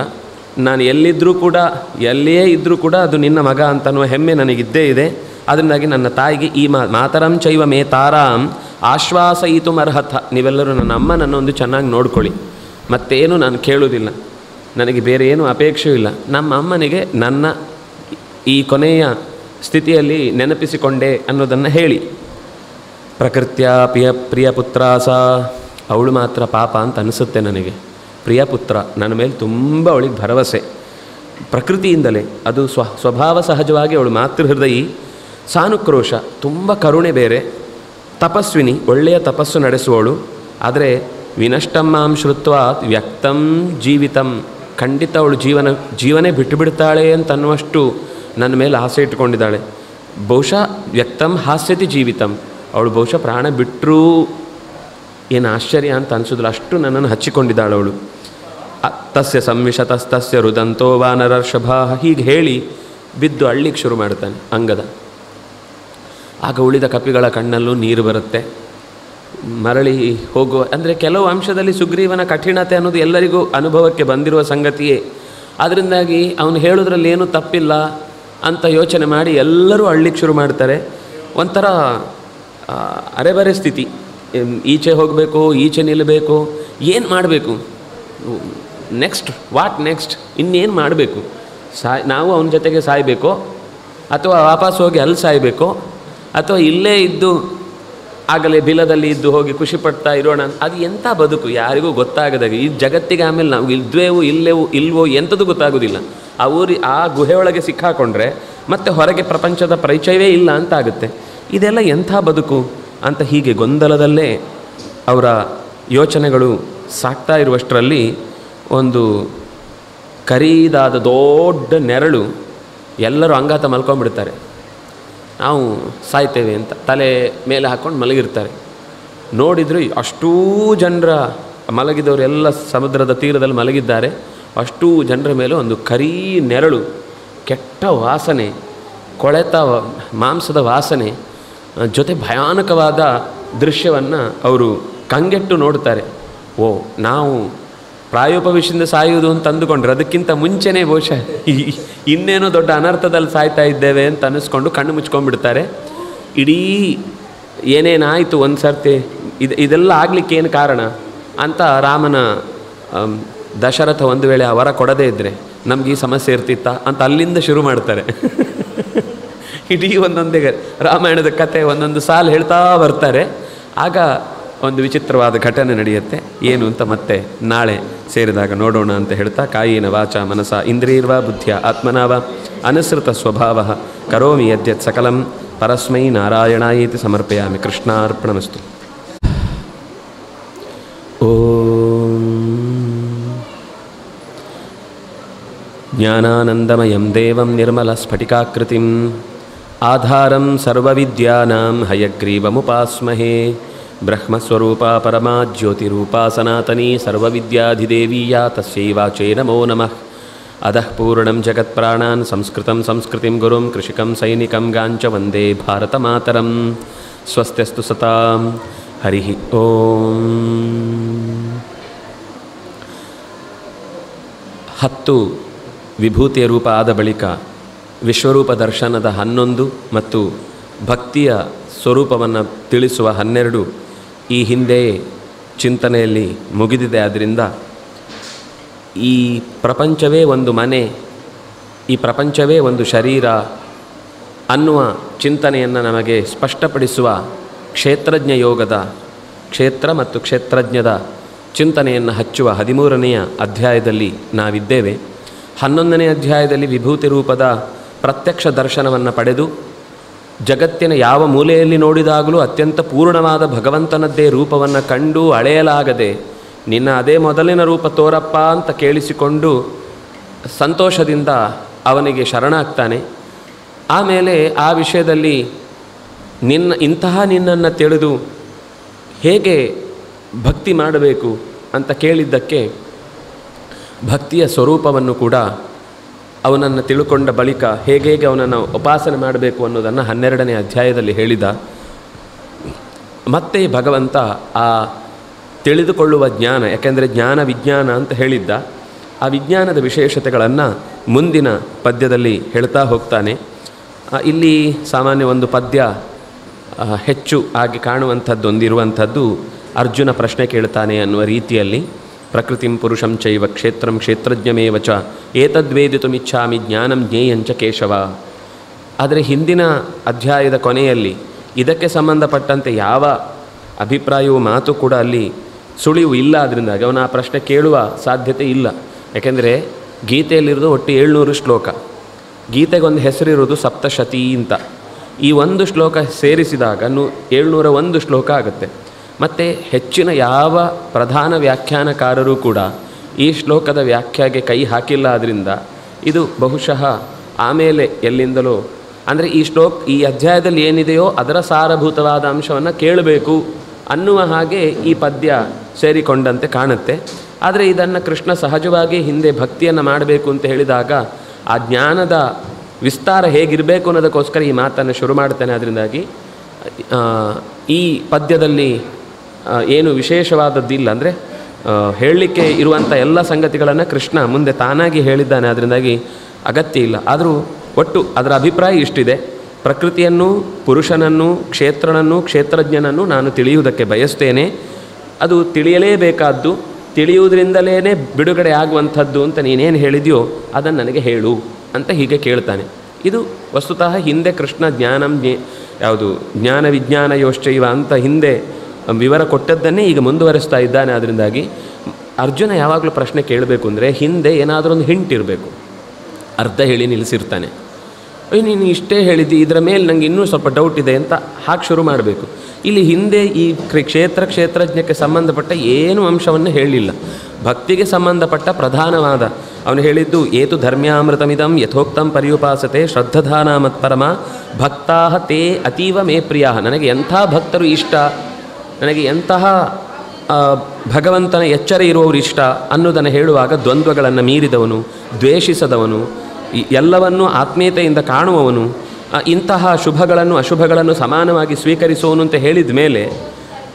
ನಾನು ಎಲ್ಲಿಯೇ ಇದ್ದರೂ ಕೂಡ ಅದು ನಿನ್ನ ಮಗ ಅಂತನ್ನುವ ಹೆಮ್ಮೆ ನನಗಿದ್ದೇ ಇದೆ. ಅದರಿಂದಾಗಿ ನನ್ನ ತಾಯಿಗೆ ಈ ಮಾತರಂ ಚೈವ ಮೇ ತಾರಾಂ ಆಶ್ವಾಸಯಿತು ಅರ್ಹತ, ನೀವೆಲ್ಲರೂ ನನ್ನ ಅಮ್ಮನನ್ನು ಒಂದು ಚೆನ್ನಾಗಿ ನೋಡ್ಕೊಳ್ಳಿ. ಮತ್ತೇನು ನಾನು ಕೇಳುವುದಿಲ್ಲ, ನನಗೆ ಬೇರೆ ಏನೂ ಅಪೇಕ್ಷೆಯೂ ಇಲ್ಲ. ನಮ್ಮ ಅಮ್ಮನಿಗೆ ನನ್ನ ಈ ಕೊನೆಯ ಸ್ಥಿತಿಯಲ್ಲಿ ನೆನಪಿಸಿಕೊಂಡೆ ಅನ್ನೋದನ್ನು ಹೇಳಿ. ಪ್ರಕೃತ್ಯ ಪ್ರಿಯಪುತ್ರ ಅವಳು ಮಾತ್ರ ಪಾಪ ಅಂತ ಅನಿಸುತ್ತೆ ನನಗೆ. ಪ್ರಿಯಪುತ್ರ, ನನ್ನ ಮೇಲೆ ತುಂಬ ಅವಳಿಗೆ ಭರವಸೆ. ಪ್ರಕೃತಿಯಿಂದಲೇ, ಅದು ಸ್ವಭಾವ ಸಹಜವಾಗಿ ಅವಳು ಮಾತೃಹೃದಯಿ, ಸಾನುಕ್ರೋಶ, ತುಂಬ ಕರುಣೆ ಬೇರೆ, ತಪಸ್ವಿನಿ, ಒಳ್ಳೆಯ ತಪಸ್ಸು ನಡೆಸುವವಳು. ಆದರೆ ವಿನಷ್ಟಮ್ಮಾಂ ಶ್ರುತ್ವ ವ್ಯಕ್ತಂ ಜೀವಿತಂ, ಖಂಡಿತ ಅವಳು ಜೀವನೇ ಬಿಟ್ಟು ಬಿಡ್ತಾಳೆ ಅಂತನ್ನುವಷ್ಟು ನನ್ನ ಮೇಲೆ ಆಸೆ ಇಟ್ಕೊಂಡಿದ್ದಾಳೆ. ಬಹುಶಃ ವ್ಯಕ್ತಂ ಹಾಸ್ಯತಿ ಜೀವಿತಂ, ಅವಳು ಬಹುಶಃ ಪ್ರಾಣ ಬಿಟ್ಟರೂ ಏನು ಆಶ್ಚರ್ಯ ಅಂತ ಅನಿಸೋದಿಲ್ಲ, ಅಷ್ಟು ನನ್ನನ್ನು ಹಚ್ಚಿಕೊಂಡಿದ್ದಾಳು ಅವಳು. ತಸ್ಯ ಸಂವಿಶತಸ್ತಸ್ಯ ರುದಂತೋ ವಾನರರ್ಷಭ, ಹೀಗೆ ಹೇಳಿ ಬಿದ್ದು ಅಳ್ಳಿಗೆ ಶುರು ಮಾಡ್ತಾನೆ ಅಂಗದ. ಆಗ ಉಳಿದ ಕಪಿಗಳ ಕಣ್ಣಲ್ಲೂ ನೀರು ಬರುತ್ತೆ. ಮರಳಿ ಹೋಗುವ ಅಂದರೆ ಕೆಲವು ಅಂಶದಲ್ಲಿ ಸುಗ್ರೀವನ ಕಠಿಣತೆ ಅನ್ನೋದು ಎಲ್ಲರಿಗೂ ಅನುಭವಕ್ಕೆ ಬಂದಿರುವ ಸಂಗತಿಯೇ. ಅದರಿಂದಾಗಿ ಅವನು ಹೇಳೋದ್ರಲ್ಲಿ ಏನೂ ತಪ್ಪಿಲ್ಲ ಅಂತ ಯೋಚನೆ ಮಾಡಿ ಎಲ್ಲರೂ ಅಳ್ಳಿಕ್ಕೆ ಶುರು ಮಾಡ್ತಾರೆ. ಒಂಥರ ಅರೆಬರೆ ಸ್ಥಿತಿ, ಈಚೆ ಹೋಗಬೇಕು, ಈಚೆ ನಿಲ್ಲಬೇಕು, ಏನು ಮಾಡಬೇಕು, ವಾಟ್ ನೆಕ್ಸ್ಟ್, ಇನ್ನೇನು ಮಾಡಬೇಕು, ನಾವು ಅವನ ಜೊತೆಗೆ ಸಾಯಬೇಕೋ ಅಥವಾ ವಾಪಸ್ ಹೋಗಿ ಅಲ್ಲಿ ಸಾಯಬೇಕೋ ಅಥವಾ ಇಲ್ಲೇ ಇದ್ದು ಆಗಲೇ ಬಿಲದಲ್ಲಿ ಇದ್ದು ಹೋಗಿ ಖುಷಿಪಡ್ತಾ ಇರೋಣ. ಅದು ಎಂಥ ಬದುಕು ಯಾರಿಗೂ ಗೊತ್ತಾಗದಾಗೆ. ಈ ಜಗತ್ತಿಗೆ ಆಮೇಲೆ ನಾವು ಇದ್ವೇವು ಇಲ್ವೋ ಎಂಥದ್ದು ಗೊತ್ತಾಗೋದಿಲ್ಲ. ಆ ಗುಹೆಯೊಳಗೆ ಸಿಕ್ಕಾಕೊಂಡ್ರೆ ಮತ್ತೆ ಹೊರಗೆ ಪ್ರಪಂಚದ ಪರಿಚಯವೇ ಇಲ್ಲ ಅಂತ ಆಗುತ್ತೆ. ಇದೆಲ್ಲ ಎಂಥ ಬದುಕು ಅಂತ ಹೀಗೆ ಗೊಂದಲದಲ್ಲೇ ಅವರ ಯೋಚನೆಗಳು ಸಾಕ್ತಾ ಇರುವಷ್ಟರಲ್ಲಿ ಒಂದು ಕರೀದಾದ ದೊಡ್ಡ ನೆರಳು, ಎಲ್ಲರೂ ಅಂಗಾತ ಮಲ್ಕೊಂಡ್ಬಿಡ್ತಾರೆ. ನಾವು ಸಾಯ್ತೇವೆ ಅಂತ ತಲೆ ಮೇಲೆ ಹಾಕ್ಕೊಂಡು ಮಲಗಿರ್ತಾರೆ. ನೋಡಿದ್ರು ಅಷ್ಟೂ ಜನರ ಮಲಗಿದವರೆಲ್ಲ ಸಮುದ್ರದ ತೀರದಲ್ಲಿ ಮಲಗಿದ್ದಾರೆ. ಅಷ್ಟೂ ಜನರ ಮೇಲೆ ಒಂದು ಕರೀ ನೆರಳು, ಕೆಟ್ಟ ವಾಸನೆ, ಕೊಳೆತ ಮಾಂಸದ ವಾಸನೆ ಜೊತೆ ಭಯಾನಕವಾದ ದೃಶ್ಯವನ್ನು ಅವರು ಕಂಗೆಟ್ಟು ನೋಡ್ತಾರೆ. ಓ, ನಾವು ಪ್ರಾಯೋಪವಿಷದಿಂದ ಸಾಯುವುದು ಅಂತ ಅಂದುಕೊಂಡ್ರೆ ಅದಕ್ಕಿಂತ ಮುಂಚೆನೇ ಬಹುಶಃ ಇನ್ನೇನೋ ದೊಡ್ಡ ಅನರ್ಥದಲ್ಲಿ ಸಾಯ್ತಾ ಇದ್ದೇವೆ ಅಂತ ಅನ್ನಿಸ್ಕೊಂಡು ಕಣ್ಣು ಮುಚ್ಕೊಂಡ್ಬಿಡ್ತಾರೆ. ಇಡೀ ಏನೇನಾಯಿತು ಒಂದು ಸರ್ತಿ, ಇದೆಲ್ಲ ಆಗಲಿಕ್ಕೆ ಏನು ಕಾರಣ ಅಂತ ರಾಮನ ದಶರಥ ಒಂದು ವೇಳೆ ಆ ವರ ಕೊಡದೇ ಇದ್ದರೆ ನಮ್ಗೆ ಈ ಸಮಸ್ಯೆ ಇರ್ತಿತ್ತ ಅಂತ ಅಲ್ಲಿಂದ ಶುರು ಮಾಡ್ತಾರೆ. ಇಡೀ ಒಂದೊಂದೇ ರಾಮಾಯಣದ ಕತೆ ಒಂದೊಂದು ಸಾಲು ಹೇಳ್ತಾ ಬರ್ತಾರೆ. ಆಗ ಒಂದು ವಿಚಿತ್ರವಾದ ಘಟನೆ ನಡೆಯುತ್ತೆ. ಏನು ಅಂತ ಮತ್ತೆ ನಾಳೆ ಸೇರಿದಾಗ ನೋಡೋಣ ಅಂತ ಹೇಳ್ತಾ, ಕಾಯೇನ ವಾಚ ಮನಸ ಇಂದ್ರಿಯರ್ವಾ ಬುದ್ಧಿಯ ಆತ್ಮನಾವ ಅನುಸೃತ ಸ್ವಭಾವ ಕರೋಮಿ ಯದ್ಯತ್ ಸಕಲಂ ಪರಸ್ಮೈ ನಾರಾಯಣಾಯೇತಿ ಸಮರ್ಪಯಾಮಿ. ಕೃಷ್ಣಾರ್ಪಣಮಸ್ತು. ಓಂ ಜ್ಞಾನಾನಂದಮಯಂ ದೇವಂ ನಿರ್ಮಲಸ್ಫಟಿಕಾಕೃತಿಂ ಆಧಾರಂ ಸರ್ವವಿದ್ಯಾನಾಂ ಹಯಗ್ರೀವಮುಪಾಸ್ಮಹೇ. ಬ್ರಹ್ಮಸ್ವರೂಪಾ ಪರಮಾ ಜ್ಯೋತಿರೂಪಾ ಸನಾತನೀ ಸರ್ವವಿದ್ಯಾಧಿದೇವಿ ಯಾ ತಸ್ಯೈ ವಾಚೈ ನಮೋ ನಮಃ. ಅಧಃ ಪೂರ್ಣಂ ಜಗತ್ಪ್ರಾಣಾನ್ ಸಂಸ್ಕೃತಂ ಸಂಸ್ಕೃತಿಂ ಗುರುಂ ಕೃಷಿಕಂ ಸೈನಿಕಂ ಗಾಂಚ ವಂದೇ ಭಾರತಮಾತರಂ. ಸ್ವಸ್ತ್ಯಸ್ತು ಸತಾಂ. ಹರಿ ಓಂ. 10 ವಿಭೂತಿಯ ರೂಪ ಆದ ಬಳಿಕ ವಿಶ್ವರೂಪ ದರ್ಶನದ 11 ಮತ್ತು ಭಕ್ತಿಯ ಸ್ವರೂಪವನ್ನು ತಿಳಿಸುವ 12 ಈ ಹಿಂದೆ ಚಿಂತನೆಯಲ್ಲಿ ಮುಗಿದಿದೆ. ಆದ್ದರಿಂದ ಈ ಪ್ರಪಂಚವೇ ಒಂದು ಮನೆ, ಈ ಪ್ರಪಂಚವೇ ಒಂದು ಶರೀರ ಅನ್ನುವ ಚಿಂತನೆಯನ್ನು ನಮಗೆ ಸ್ಪಷ್ಟಪಡಿಸುವ ಕ್ಷೇತ್ರಜ್ಞ ಯೋಗದ ಕ್ಷೇತ್ರ ಮತ್ತು ಕ್ಷೇತ್ರಜ್ಞದ ಚಿಂತನೆಯನ್ನು ಹಚ್ಚುವ 13ನೆಯ ಅಧ್ಯಾಯದಲ್ಲಿ ನಾವಿದ್ದೇವೆ. 11ನೇ ಅಧ್ಯಾಯದಲ್ಲಿ ವಿಭೂತಿ ರೂಪದ ಪ್ರತ್ಯಕ್ಷ ದರ್ಶನವನ್ನು ಪಡೆದು ಜಗತ್ತಿನ ಯಾವ ಮೂಲೆಯಲ್ಲಿ ನೋಡಿದಾಗಲೂ ಅತ್ಯಂತ ಪೂರ್ಣವಾದ ಭಗವಂತನದ್ದೇ ರೂಪವನ್ನು ಕಂಡು ಅಳೆಯಲಾಗದೆ ನಿನ್ನ ಅದೇ ಮೊದಲಿನ ರೂಪ ತೋರಪ್ಪ ಅಂತ ಕೇಳಿಸಿಕೊಂಡು ಸಂತೋಷದಿಂದ ಅವನಿಗೆ ಶರಣಾಗ್ತಾನೆ. ಆಮೇಲೆ ಆ ವಿಷಯದಲ್ಲಿ ನಿನ್ನನ್ನು ತಿಳಿದು ಹೇಗೆ ಭಕ್ತಿ ಮಾಡಬೇಕು ಅಂತ ಕೇಳಿದ್ದಕ್ಕೆ ಭಕ್ತಿಯ ಸ್ವರೂಪವನ್ನು ಕೂಡ ಅವನನ್ನು ತಿಳ್ಕೊಂಡ ಬಳಿಕ ಹೇಗೆ ಅವನನ್ನು ಉಪಾಸನೆ ಮಾಡಬೇಕು ಅನ್ನೋದನ್ನು 12ನೇ ಅಧ್ಯಾಯದಲ್ಲಿ ಹೇಳಿದ. ಮತ್ತೆ ಭಗವಂತ ಆ ತಿಳಿದುಕೊಳ್ಳುವ ಜ್ಞಾನ, ಯಾಕೆಂದರೆ ಜ್ಞಾನ ವಿಜ್ಞಾನ ಅಂತ ಹೇಳಿದ್ದ, ಆ ವಿಜ್ಞಾನದ ವಿಶೇಷತೆಗಳನ್ನು ಮುಂದಿನ ಪದ್ಯದಲ್ಲಿ ಹೇಳ್ತಾ ಹೋಗ್ತಾನೆ. ಇಲ್ಲಿ ಸಾಮಾನ್ಯ ಒಂದು ಪದ್ಯ ಹೆಚ್ಚು ಆಗಿ ಕಾಣುವಂಥದ್ದೊಂದಿರುವಂಥದ್ದು ಅರ್ಜುನ ಪ್ರಶ್ನೆ ಕೇಳ್ತಾನೆ ಅನ್ನುವ ರೀತಿಯಲ್ಲಿ, ಪ್ರಕೃತಿಂ ಪುರುಷಂ ಚೈವ ಕ್ಷೇತ್ರಂ ಕ್ಷೇತ್ರಜ್ಞಮೇವ ಚ ಏತದ್ವೇದಿತುಮಿಚ್ಛಾಮಿ ಜ್ಞಾನಂ ಜ್ಞೇಯಂಚ ಕೇಶವ. ಆದರೆ ಹಿಂದಿನ ಅಧ್ಯಾಯದ ಕೊನೆಯಲ್ಲಿ ಇದಕ್ಕೆ ಸಂಬಂಧಪಟ್ಟಂತೆ ಯಾವ ಅಭಿಪ್ರಾಯವೂ ಮಾತು ಕೂಡ ಅಲ್ಲಿ ಸುಳಿವು ಇಲ್ಲ. ಅದರಿಂದಾಗಿ ಅವನ ಆ ಪ್ರಶ್ನೆ ಕೇಳುವ ಸಾಧ್ಯತೆ ಇಲ್ಲ. ಯಾಕೆಂದರೆ ಗೀತೆಯಲ್ಲಿರೋದು ಒಟ್ಟು 700 ಶ್ಲೋಕ. ಗೀತೆಗೊಂದು ಹೆಸರಿರೋದು ಸಪ್ತಶತಿ ಅಂತ. ಈ ಒಂದು ಶ್ಲೋಕ ಸೇರಿಸಿದಾಗ 701 ಶ್ಲೋಕ ಆಗುತ್ತೆ. ಮತ್ತು ಹೆಚ್ಚಿನ ಯಾವ ಪ್ರಧಾನ ವ್ಯಾಖ್ಯಾನಕಾರರು ಕೂಡ ಈ ಶ್ಲೋಕದ ವ್ಯಾಖ್ಯಾಗೆ ಕೈ ಹಾಕಿಲ್ಲ. ಆದ್ದರಿಂದ ಇದು ಬಹುಶಃ ಆಮೇಲೆ ಎಲ್ಲಿಂದಲೋ, ಅಂದರೆ ಈ ಅಧ್ಯಾಯದಲ್ಲಿ ಏನಿದೆಯೋ ಅದರ ಸಾರಭೂತವಾದ ಅಂಶವನ್ನು ಕೇಳಬೇಕು ಅನ್ನುವ ಹಾಗೆ ಈ ಪದ್ಯ ಸೇರಿಕೊಂಡಂತೆ ಕಾಣುತ್ತೆ. ಆದರೆ ಇದನ್ನು ಕೃಷ್ಣ ಸಹಜವಾಗಿ ಹಿಂದೆ ಭಕ್ತಿಯನ್ನು ಮಾಡಬೇಕು ಅಂತ ಹೇಳಿದಾಗ ಆ ಜ್ಞಾನದ ವಿಸ್ತಾರ ಹೇಗಿರಬೇಕು ಅನ್ನೋದಕ್ಕೋಸ್ಕರ ಈ ಮಾತನ್ನು ಶುರು ಮಾಡ್ತಾನೆ. ಅದರಿಂದಾಗಿ ಈ ಪದ್ಯದಲ್ಲಿ ಏನು ವಿಶೇಷವಾದದ್ದಿಲ್ಲ, ಅಂದರೆ ಹೇಳಲಿಕ್ಕೆ ಇರುವಂಥ ಎಲ್ಲ ಸಂಗತಿಗಳನ್ನು ಕೃಷ್ಣ ಮುಂದೆ ತಾನಾಗಿ ಹೇಳಿದ್ದಾನೆ. ಅದರಿಂದಾಗಿ ಅಗತ್ಯ ಇಲ್ಲ. ಆದರೂ ಒಟ್ಟು ಅದರ ಅಭಿಪ್ರಾಯ ಇಷ್ಟಿದೆ: ಪ್ರಕೃತಿಯನ್ನು, ಪುರುಷನನ್ನು, ಕ್ಷೇತ್ರನನ್ನು, ಕ್ಷೇತ್ರಜ್ಞನನ್ನು ನಾನು ತಿಳಿಯುವುದಕ್ಕೆ ಬಯಸ್ತೇನೆ. ಅದು ತಿಳಿಯಲೇಬೇಕಾದ್ದು, ತಿಳಿಯುವುದರಿಂದಲೇ ಬಿಡುಗಡೆ ಆಗುವಂಥದ್ದು ಅಂತ ನೀನೇನು ಹೇಳಿದೆಯೋ ಅದನ್ನು ನನಗೆ ಹೇಳು ಅಂತ ಹೀಗೆ ಕೇಳ್ತಾನೆ. ಇದು ವಸ್ತುತಃ ಹಿಂದೆ ಕೃಷ್ಣ ಜ್ಞಾನ ವಿಜ್ಞಾನ ಯೋಶ್ಚೈವ ಅಂತ ಹಿಂದೆ ವಿವರ ಕೊಟ್ಟದ್ದನ್ನೇ ಈಗ ಮುಂದುವರಿಸ್ತಾ ಇದ್ದಾನೆ. ಅದರಿಂದಾಗಿ ಅರ್ಜುನ ಯಾವಾಗಲೂ ಪ್ರಶ್ನೆ ಕೇಳಬೇಕು ಅಂದರೆ ಹಿಂದೆ ಏನಾದರೂ ಒಂದು ಹಿಂಟ್ ಇರಬೇಕು. ಅರ್ಧ ಹೇಳಿ ನಿಲ್ಲಿಸಿರ್ತಾನೆ. ನೀನು ಇಷ್ಟೇ ಹೇಳಿದ್ದಿ, ಇದರ ಮೇಲೆ ನನಗೆ ಇನ್ನೂ ಸ್ವಲ್ಪ ಡೌಟ್ ಇದೆ ಅಂತ ಹಾಗೆ ಶುರು ಮಾಡಬೇಕು. ಇಲ್ಲಿ ಹಿಂದೆ ಈ ಕ್ಷೇತ್ರಜ್ಞಕ್ಕೆ ಸಂಬಂಧಪಟ್ಟ ಏನು ಅಂಶವನ್ನು ಹೇಳಲಿಲ್ಲ. ಭಕ್ತಿಗೆ ಸಂಬಂಧಪಟ್ಟ ಪ್ರಧಾನವಾದ ಅವನು ಹೇಳಿದ್ದು ಏತು ಧರ್ಮ್ಯಾಮೃತಮಿದಂ ಯಥೋಕ್ತಂ ಪರ್ಯುಪಾಸತೆ ಶ್ರದ್ಧಧಾನ ಮತ್ಪರಮ ಭಕ್ತಾ ತೇ ಅತೀವ ಮೇ ಪ್ರಿಯ. ನನಗೆ ಎಂಥ ಭಕ್ತರು ಇಷ್ಟ, ನನಗೆ ಎಂತಹ ಭಗವಂತನ ಎಚ್ಚರ ಇರುವವರು ಇಷ್ಟ ಅನ್ನೋದನ್ನು ಹೇಳುವಾಗ ದ್ವಂದ್ವಗಳನ್ನು ಮೀರಿದವನು, ದ್ವೇಷಿಸದವನು, ಎಲ್ಲವನ್ನೂ ಆತ್ಮೀಯತೆಯಿಂದ ಕಾಣುವವನು, ಇಂತಹ ಶುಭಗಳನ್ನು ಅಶುಭಗಳನ್ನು ಸಮಾನವಾಗಿ ಸ್ವೀಕರಿಸುವವನು ಅಂತ ಹೇಳಿದ ಮೇಲೆ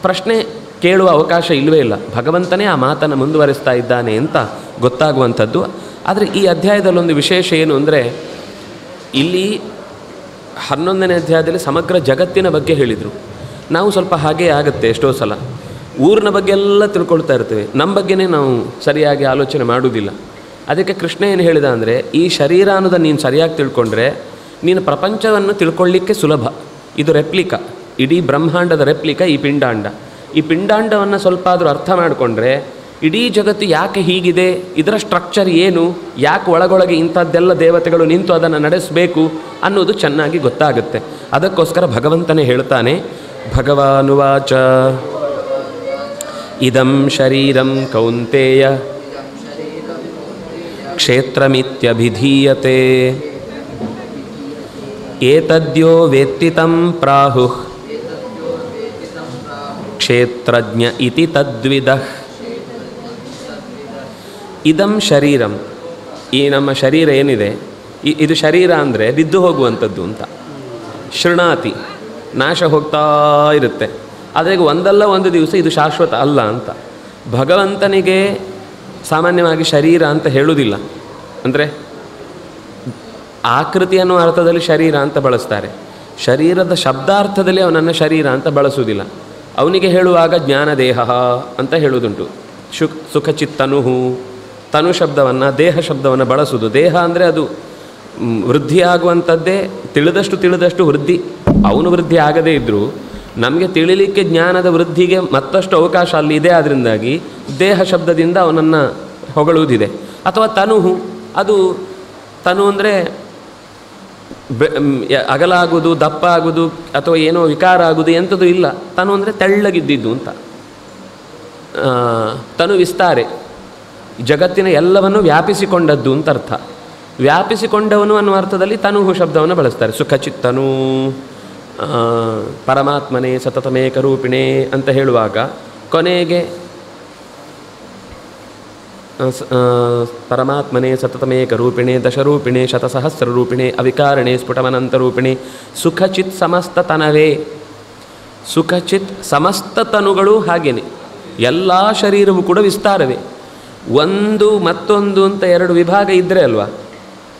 ಪ್ರಶ್ನೆ ಕೇಳುವ ಅವಕಾಶ ಇಲ್ಲವೇ ಇಲ್ಲ. ಭಗವಂತನೇ ಆ ಮಾತನ್ನು ಮುಂದುವರಿಸ್ತಾ ಇದ್ದಾನೆ ಅಂತ ಗೊತ್ತಾಗುವಂಥದ್ದು. ಆದರೆ ಈ ಅಧ್ಯಾಯದಲ್ಲೊಂದು ವಿಶೇಷ ಏನು ಅಂದರೆ, ಇಲ್ಲಿ 11ನೇ ಅಧ್ಯಾಯದಲ್ಲಿ ಸಮಗ್ರ ಜಗತ್ತಿನ ಬಗ್ಗೆ ಹೇಳಿದರು. ನಾವು ಸ್ವಲ್ಪ ಹಾಗೇ ಆಗುತ್ತೆ ಎಷ್ಟೋ ಸಲ, ಊರಿನ ಬಗ್ಗೆ ಎಲ್ಲ ತಿಳ್ಕೊಳ್ತಾ ಇರ್ತೇವೆ, ನಮ್ಮ ಬಗ್ಗೆನೇ ನಾವು ಸರಿಯಾಗಿ ಆಲೋಚನೆ ಮಾಡುವುದಿಲ್ಲ. ಅದಕ್ಕೆ ಕೃಷ್ಣ ಏನು ಹೇಳಿದ ಅಂದರೆ, ಈ ಶರೀರ ಅನ್ನೋದನ್ನು ನೀನು ಸರಿಯಾಗಿ ತಿಳ್ಕೊಂಡ್ರೆ ನೀನು ಪ್ರಪಂಚವನ್ನು ತಿಳ್ಕೊಳ್ಳಿಕ್ಕೆ ಸುಲಭ. ಇದು ರೆಪ್ಲಿಕಾ, ಇಡೀ ಬ್ರಹ್ಮಾಂಡದ ರೆಪ್ಲಿಕಾ ಈ ಪಿಂಡಾಂಡ. ಈ ಪಿಂಡಾಂಡವನ್ನು ಸ್ವಲ್ಪ ಆದರೂ ಅರ್ಥ ಮಾಡಿಕೊಂಡ್ರೆ ಇಡೀ ಜಗತ್ತು ಯಾಕೆ ಹೀಗಿದೆ, ಇದರ ಸ್ಟ್ರಕ್ಚರ್ ಏನು, ಯಾಕೆ ಒಳಗೊಳಗೆ ಇಂಥದ್ದೆಲ್ಲ ದೇವತೆಗಳು ನಿಂತು ಅದನ್ನು ನಡೆಸಬೇಕು ಅನ್ನೋದು ಚೆನ್ನಾಗಿ ಗೊತ್ತಾಗುತ್ತೆ. ಅದಕ್ಕೋಸ್ಕರ ಭಗವಂತನೇ ಹೇಳ್ತಾನೆ, ಭಗವಾನುವಾಚ ಇದಂ ಶರೀರಂ ಕೌಂತೇಯ ಕ್ಷೇತ್ರಮಿತ್ಯಭಿಧೀಯತೆ ಏತದ್ಯೋ ವೇತ್ತಿ ತಂ ಪ್ರಾಹುಃ ಕ್ಷೇತ್ರಜ್ಞ ಇತಿ ತದ್ವಿದಃ. ಇದಂ ಶರೀರಂ, ಈ ನಮ್ಮ ಶರೀರ ಏನಿದೆ ಇದು ಶರೀರ ಅಂದರೆ ಬಿದ್ದು ಹೋಗುವಂಥದ್ದು ಅಂತ. ಶೃಣಾತಿ, ನಾಶ ಹೋಗ್ತಾ ಇರುತ್ತೆ. ಆದರೆ ಒಂದಲ್ಲ ಒಂದು ದಿವಸ ಇದು ಶಾಶ್ವತ ಅಲ್ಲ ಅಂತ. ಭಗವಂತನಿಗೆ ಸಾಮಾನ್ಯವಾಗಿ ಶರೀರ ಅಂತ ಹೇಳುವುದಿಲ್ಲ. ಅಂದರೆ ಆಕೃತಿ ಅನ್ನೋ ಅರ್ಥದಲ್ಲಿ ಶರೀರ ಅಂತ ಬಳಸ್ತಾರೆ. ಶರೀರದ ಶಬ್ದಾರ್ಥದಲ್ಲಿ ಅವನನ್ನು ಶರೀರ ಅಂತ ಬಳಸುವುದಿಲ್ಲ. ಅವನಿಗೆ ಹೇಳುವಾಗ ಜ್ಞಾನದೇಹ ಅಂತ ಹೇಳುವುದುಂಟು. ಸುಖಚಿತ್ತನುಹು, ತನು ಶಬ್ದವನ್ನು, ದೇಹ ಶಬ್ದವನ್ನು ಬಳಸುವುದು. ದೇಹ ಅಂದರೆ ಅದು ವೃದ್ಧಿಯಾಗುವಂಥದ್ದೇ, ತಿಳಿದಷ್ಟು ವೃದ್ಧಿ. ಅವನು ವೃದ್ಧಿ ಆಗದೇ ಇದ್ದರೂ ನಮಗೆ ತಿಳಿಲಿಕ್ಕೆ ಜ್ಞಾನದ ವೃದ್ಧಿಗೆ ಮತ್ತಷ್ಟು ಅವಕಾಶ ಅಲ್ಲಿ ಇದೆ. ಅದರಿಂದಾಗಿ ದೇಹ ಶಬ್ದದಿಂದ ಅವನನ್ನು ಹೊಗಳುವುದಿದೆ. ಅಥವಾ ತನುಹು, ಅದು ತನು ಅಂದರೆ ಅಗಲ ಆಗುವುದು, ದಪ್ಪ ಆಗುವುದು, ಅಥವಾ ಏನೋ ವಿಕಾರ ಆಗುವುದು ಎಂಥದ್ದು ಇಲ್ಲ. ತನು ಅಂದರೆ ತೆಳ್ಳಗಿದ್ದಿದ್ದು ಅಂತ. ತನು ವಿಸ್ತಾರೆ, ಜಗತ್ತಿನ ಎಲ್ಲವನ್ನು ವ್ಯಾಪಿಸಿಕೊಂಡದ್ದು ಅಂತ ಅರ್ಥ. ವ್ಯಾಪಿಸಿಕೊಂಡವನು ಅನ್ನುವ ಅರ್ಥದಲ್ಲಿ ತನುಹು ಶಬ್ದವನ್ನು ಬಳಸ್ತಾರೆ. ಸುಖಚಿತ್ತನು, ಪರಮಾತ್ಮನೇ ಸತತಮೇಕರೂಪಿಣೇ ಅಂತ ಹೇಳುವಾಗ ಕೊನೆಗೆ ಪರಮಾತ್ಮನೇ ಸತತಮೇಕರೂಪಿಣೇ ದಶರೂಪಿಣೇ ಶತಸಹಸ್ರರೂಪಿಣೇ ಅವಿಕಾರಣೇ ಸ್ಫುಟಮನಂತರೂಪಿಣೇ ಸುಖಚಿತ್ ಸಮಸ್ತತನವೇ. ಸುಖಚಿತ್ ಸಮಸ್ತ ತನುಗಳು ಹಾಗೇನೆ, ಎಲ್ಲ ಶರೀರವೂ ಕೂಡ ವಿಸ್ತಾರವೇ. ಒಂದು ಮತ್ತೊಂದು ಅಂತ ಎರಡು ವಿಭಾಗ ಇದ್ದರೆ ಅಲ್ವಾ,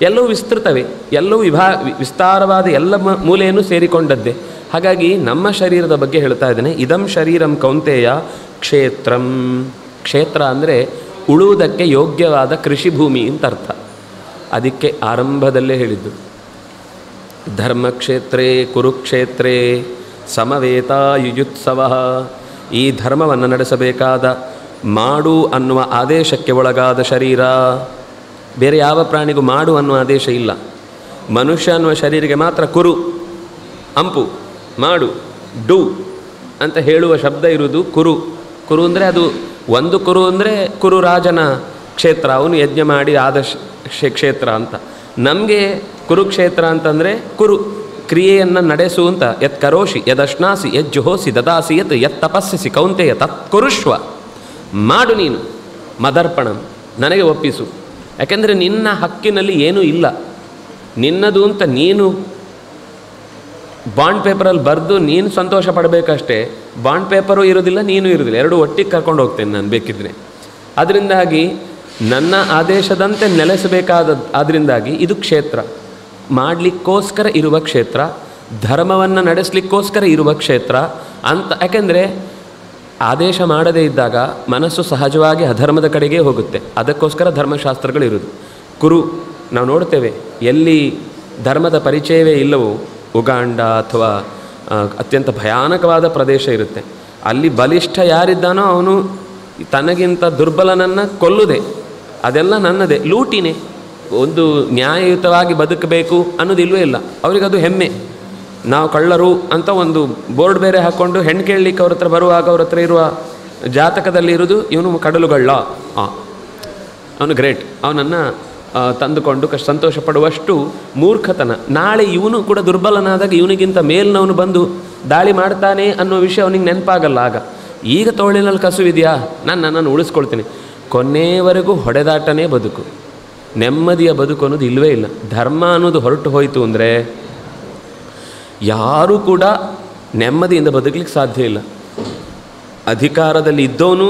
ಎಲ್ಲವೂ ವಿಸ್ತೃತವೇ, ಎಲ್ಲವೂ ವಿಸ್ತಾರವಾದ ಎಲ್ಲ ಮೂಲೆಯನ್ನು ಸೇರಿಕೊಂಡದ್ದೇ. ಹಾಗಾಗಿ ನಮ್ಮ ಶರೀರದ ಬಗ್ಗೆ ಹೇಳ್ತಾ ಇದ್ದೇನೆ. ಇದಂ ಶರೀರಂ ಕೌಂತೇಯ ಕ್ಷೇತ್ರಂ. ಕ್ಷೇತ್ರ ಅಂದರೆ ಉಳುವುದಕ್ಕೆ ಯೋಗ್ಯವಾದ ಕೃಷಿ ಭೂಮಿ ಅಂತ ಅರ್ಥ. ಅದಕ್ಕೆ ಆರಂಭದಲ್ಲೇ ಹೇಳಿದ್ದು, ಧರ್ಮಕ್ಷೇತ್ರೇ ಕುರುಕ್ಷೇತ್ರೇ ಸಮವೇತ ಯುಯುತ್ಸವ. ಈ ಧರ್ಮವನ್ನು ನಡೆಸಬೇಕಾದ ಮಾಡು ಅನ್ನುವ ಆದೇಶಕ್ಕೆ ಒಳಗಾದ ಶರೀರ. ಬೇರೆ ಯಾವ ಪ್ರಾಣಿಗೂ ಮಾಡು ಅನ್ನುವ ಆದೇಶ ಇಲ್ಲ. ಮನುಷ್ಯ ಅನ್ನುವ ಶರೀರಿಗೆ ಮಾತ್ರ ಕುರು, ಅಂಪು, ಮಾಡು, ಡು ಅಂತ ಹೇಳುವ ಶಬ್ದ ಇರುವುದು ಕುರು. ಕುರು ಅಂದರೆ ಅದು ಒಂದು ಕುರು ಅಂದರೆ ಕುರು ರಾಜನ ಕ್ಷೇತ್ರ, ಅವನು ಯಜ್ಞ ಮಾಡಿ ಆದ ಕ್ಷೇತ್ರ ಅಂತ. ನಮಗೆ ಕುರುಕ್ಷೇತ್ರ ಅಂತಂದರೆ ಕುರು, ಕ್ರಿಯೆಯನ್ನು ನಡೆಸು ಅಂತ. ಯತ್ ಕರೋಷಿ ಯದಶ್ನಾಸಿ ಯಜ್ಜುಹೋಸಿ ದದಾಸಿ ಯತ್ ತಪಸ್ಸಿಸಿ ಕೌಂತೆಯ ತತ್ ಕುರುಷ್ವ, ಮಾಡು ನೀನು ಮದರ್ಪಣಂ, ನನಗೆ ಒಪ್ಪಿಸು. ಯಾಕೆಂದರೆ ನಿನ್ನ ಹಕ್ಕಿನಲ್ಲಿ ಏನೂ ಇಲ್ಲ, ನಿನ್ನದು ಅಂತ ನೀನು ಬಾಂಡ್ ಪೇಪರಲ್ಲಿ ಬರೆದು ನೀನು ಸಂತೋಷ ಪಡಬೇಕಷ್ಟೇ. ಬಾಂಡ್ ಪೇಪರು ಇರೋದಿಲ್ಲ, ನೀನು ಇರೋದಿಲ್ಲ, ಎರಡೂ ಒಟ್ಟಿಗೆ ಕರ್ಕೊಂಡು ಹೋಗ್ತೇನೆ ನಾನು ಬೇಕಿದ್ರೆ. ಅದರಿಂದಾಗಿ ನನ್ನ ಆದೇಶದಂತೆ ನೆಲೆಸಬೇಕಾದ, ಅದರಿಂದಾಗಿ ಇದು ಕ್ಷೇತ್ರ, ಮಾಡಲಿಕ್ಕೋಸ್ಕರ ಇರುವ ಕ್ಷೇತ್ರ, ಧರ್ಮವನ್ನು ನಡೆಸಲಿಕ್ಕೋಸ್ಕರ ಇರುವ ಕ್ಷೇತ್ರ ಅಂತ. ಯಾಕೆಂದರೆ ಆದೇಶ ಮಾಡದೇ ಇದ್ದಾಗ ಮನಸ್ಸು ಸಹಜವಾಗಿ ಅಧರ್ಮದ ಕಡೆಗೇ ಹೋಗುತ್ತೆ. ಅದಕ್ಕೋಸ್ಕರ ಧರ್ಮಶಾಸ್ತ್ರಗಳಿರುವುದು. ಕುರು ನಾವು ನೋಡ್ತೇವೆ, ಎಲ್ಲಿ ಧರ್ಮದ ಪರಿಚಯವೇ ಇಲ್ಲವೋ, ಉಗಾಂಡ ಅಥವಾ ಅತ್ಯಂತ ಭಯಾನಕವಾದ ಪ್ರದೇಶ ಇರುತ್ತೆ, ಅಲ್ಲಿ ಬಲಿಷ್ಠ ಯಾರಿದ್ದಾನೋ ಅವನು ತನಗಿಂತ ದುರ್ಬಲನನ್ನು ಕೊಲ್ಲುದೆ, ಅದೆಲ್ಲ ನನ್ನದೇ, ಲೂಟಿನೇ. ಒಂದು ನ್ಯಾಯಯುತವಾಗಿ ಬದುಕಬೇಕು ಅನ್ನೋದಿಲ್ವೇ ಇಲ್ಲ ಅವರಿಗದು ಹೆಮ್ಮೆ. ನಾವು ಕಳ್ಳರು ಅಂತ ಒಂದು ಬೋರ್ಡ್ ಬೇರೆ ಹಾಕ್ಕೊಂಡು ಹೆಣ್ಣು ಕೇಳಲಿಕ್ಕೆ ಅವ್ರ ಹತ್ರ ಬರುವಾಗ ಅವ್ರ ಹತ್ರ ಇರುವ ಜಾತಕದಲ್ಲಿ ಇರೋದು ಇವನು ಕಡಲುಗಳ್ಳ, ಅವನು ಗ್ರೇಟ್, ಅವನನ್ನು ತಂದುಕೊಂಡು ಸಂತೋಷ ಪಡುವಷ್ಟು ಮೂರ್ಖತನ. ನಾಳೆ ಇವನು ಕೂಡ ದುರ್ಬಲನಾದಾಗ ಇವನಿಗಿಂತ ಮೇಲಿನವನು ಬಂದು ದಾಳಿ ಮಾಡ್ತಾನೆ ಅನ್ನೋ ವಿಷಯ ಅವನಿಗೆ ನೆನಪಾಗಲ್ಲ. ಆಗ ಈಗ ತೋಳಿನಲ್ಲಿ ಕಸುವಿದೆಯಾ, ನಾನು ನನ್ನನ್ನು ಉಳಿಸ್ಕೊಳ್ತೀನಿ. ಕೊನೆಯವರೆಗೂ ಹೊಡೆದಾಟನೇ ಬದುಕು, ನೆಮ್ಮದಿಯ ಬದುಕು ಅನ್ನೋದು ಇಲ್ಲವೇ ಇಲ್ಲ. ಧರ್ಮ ಅನ್ನೋದು ಹೊರಟು ಹೋಯಿತು ಅಂದರೆ ಯಾರೂ ಕೂಡ ನೆಮ್ಮದಿಯಿಂದ ಬದುಕಲಿಕ್ಕೆ ಸಾಧ್ಯ ಇಲ್ಲ. ಅಧಿಕಾರದಲ್ಲಿ ಇದ್ದವನು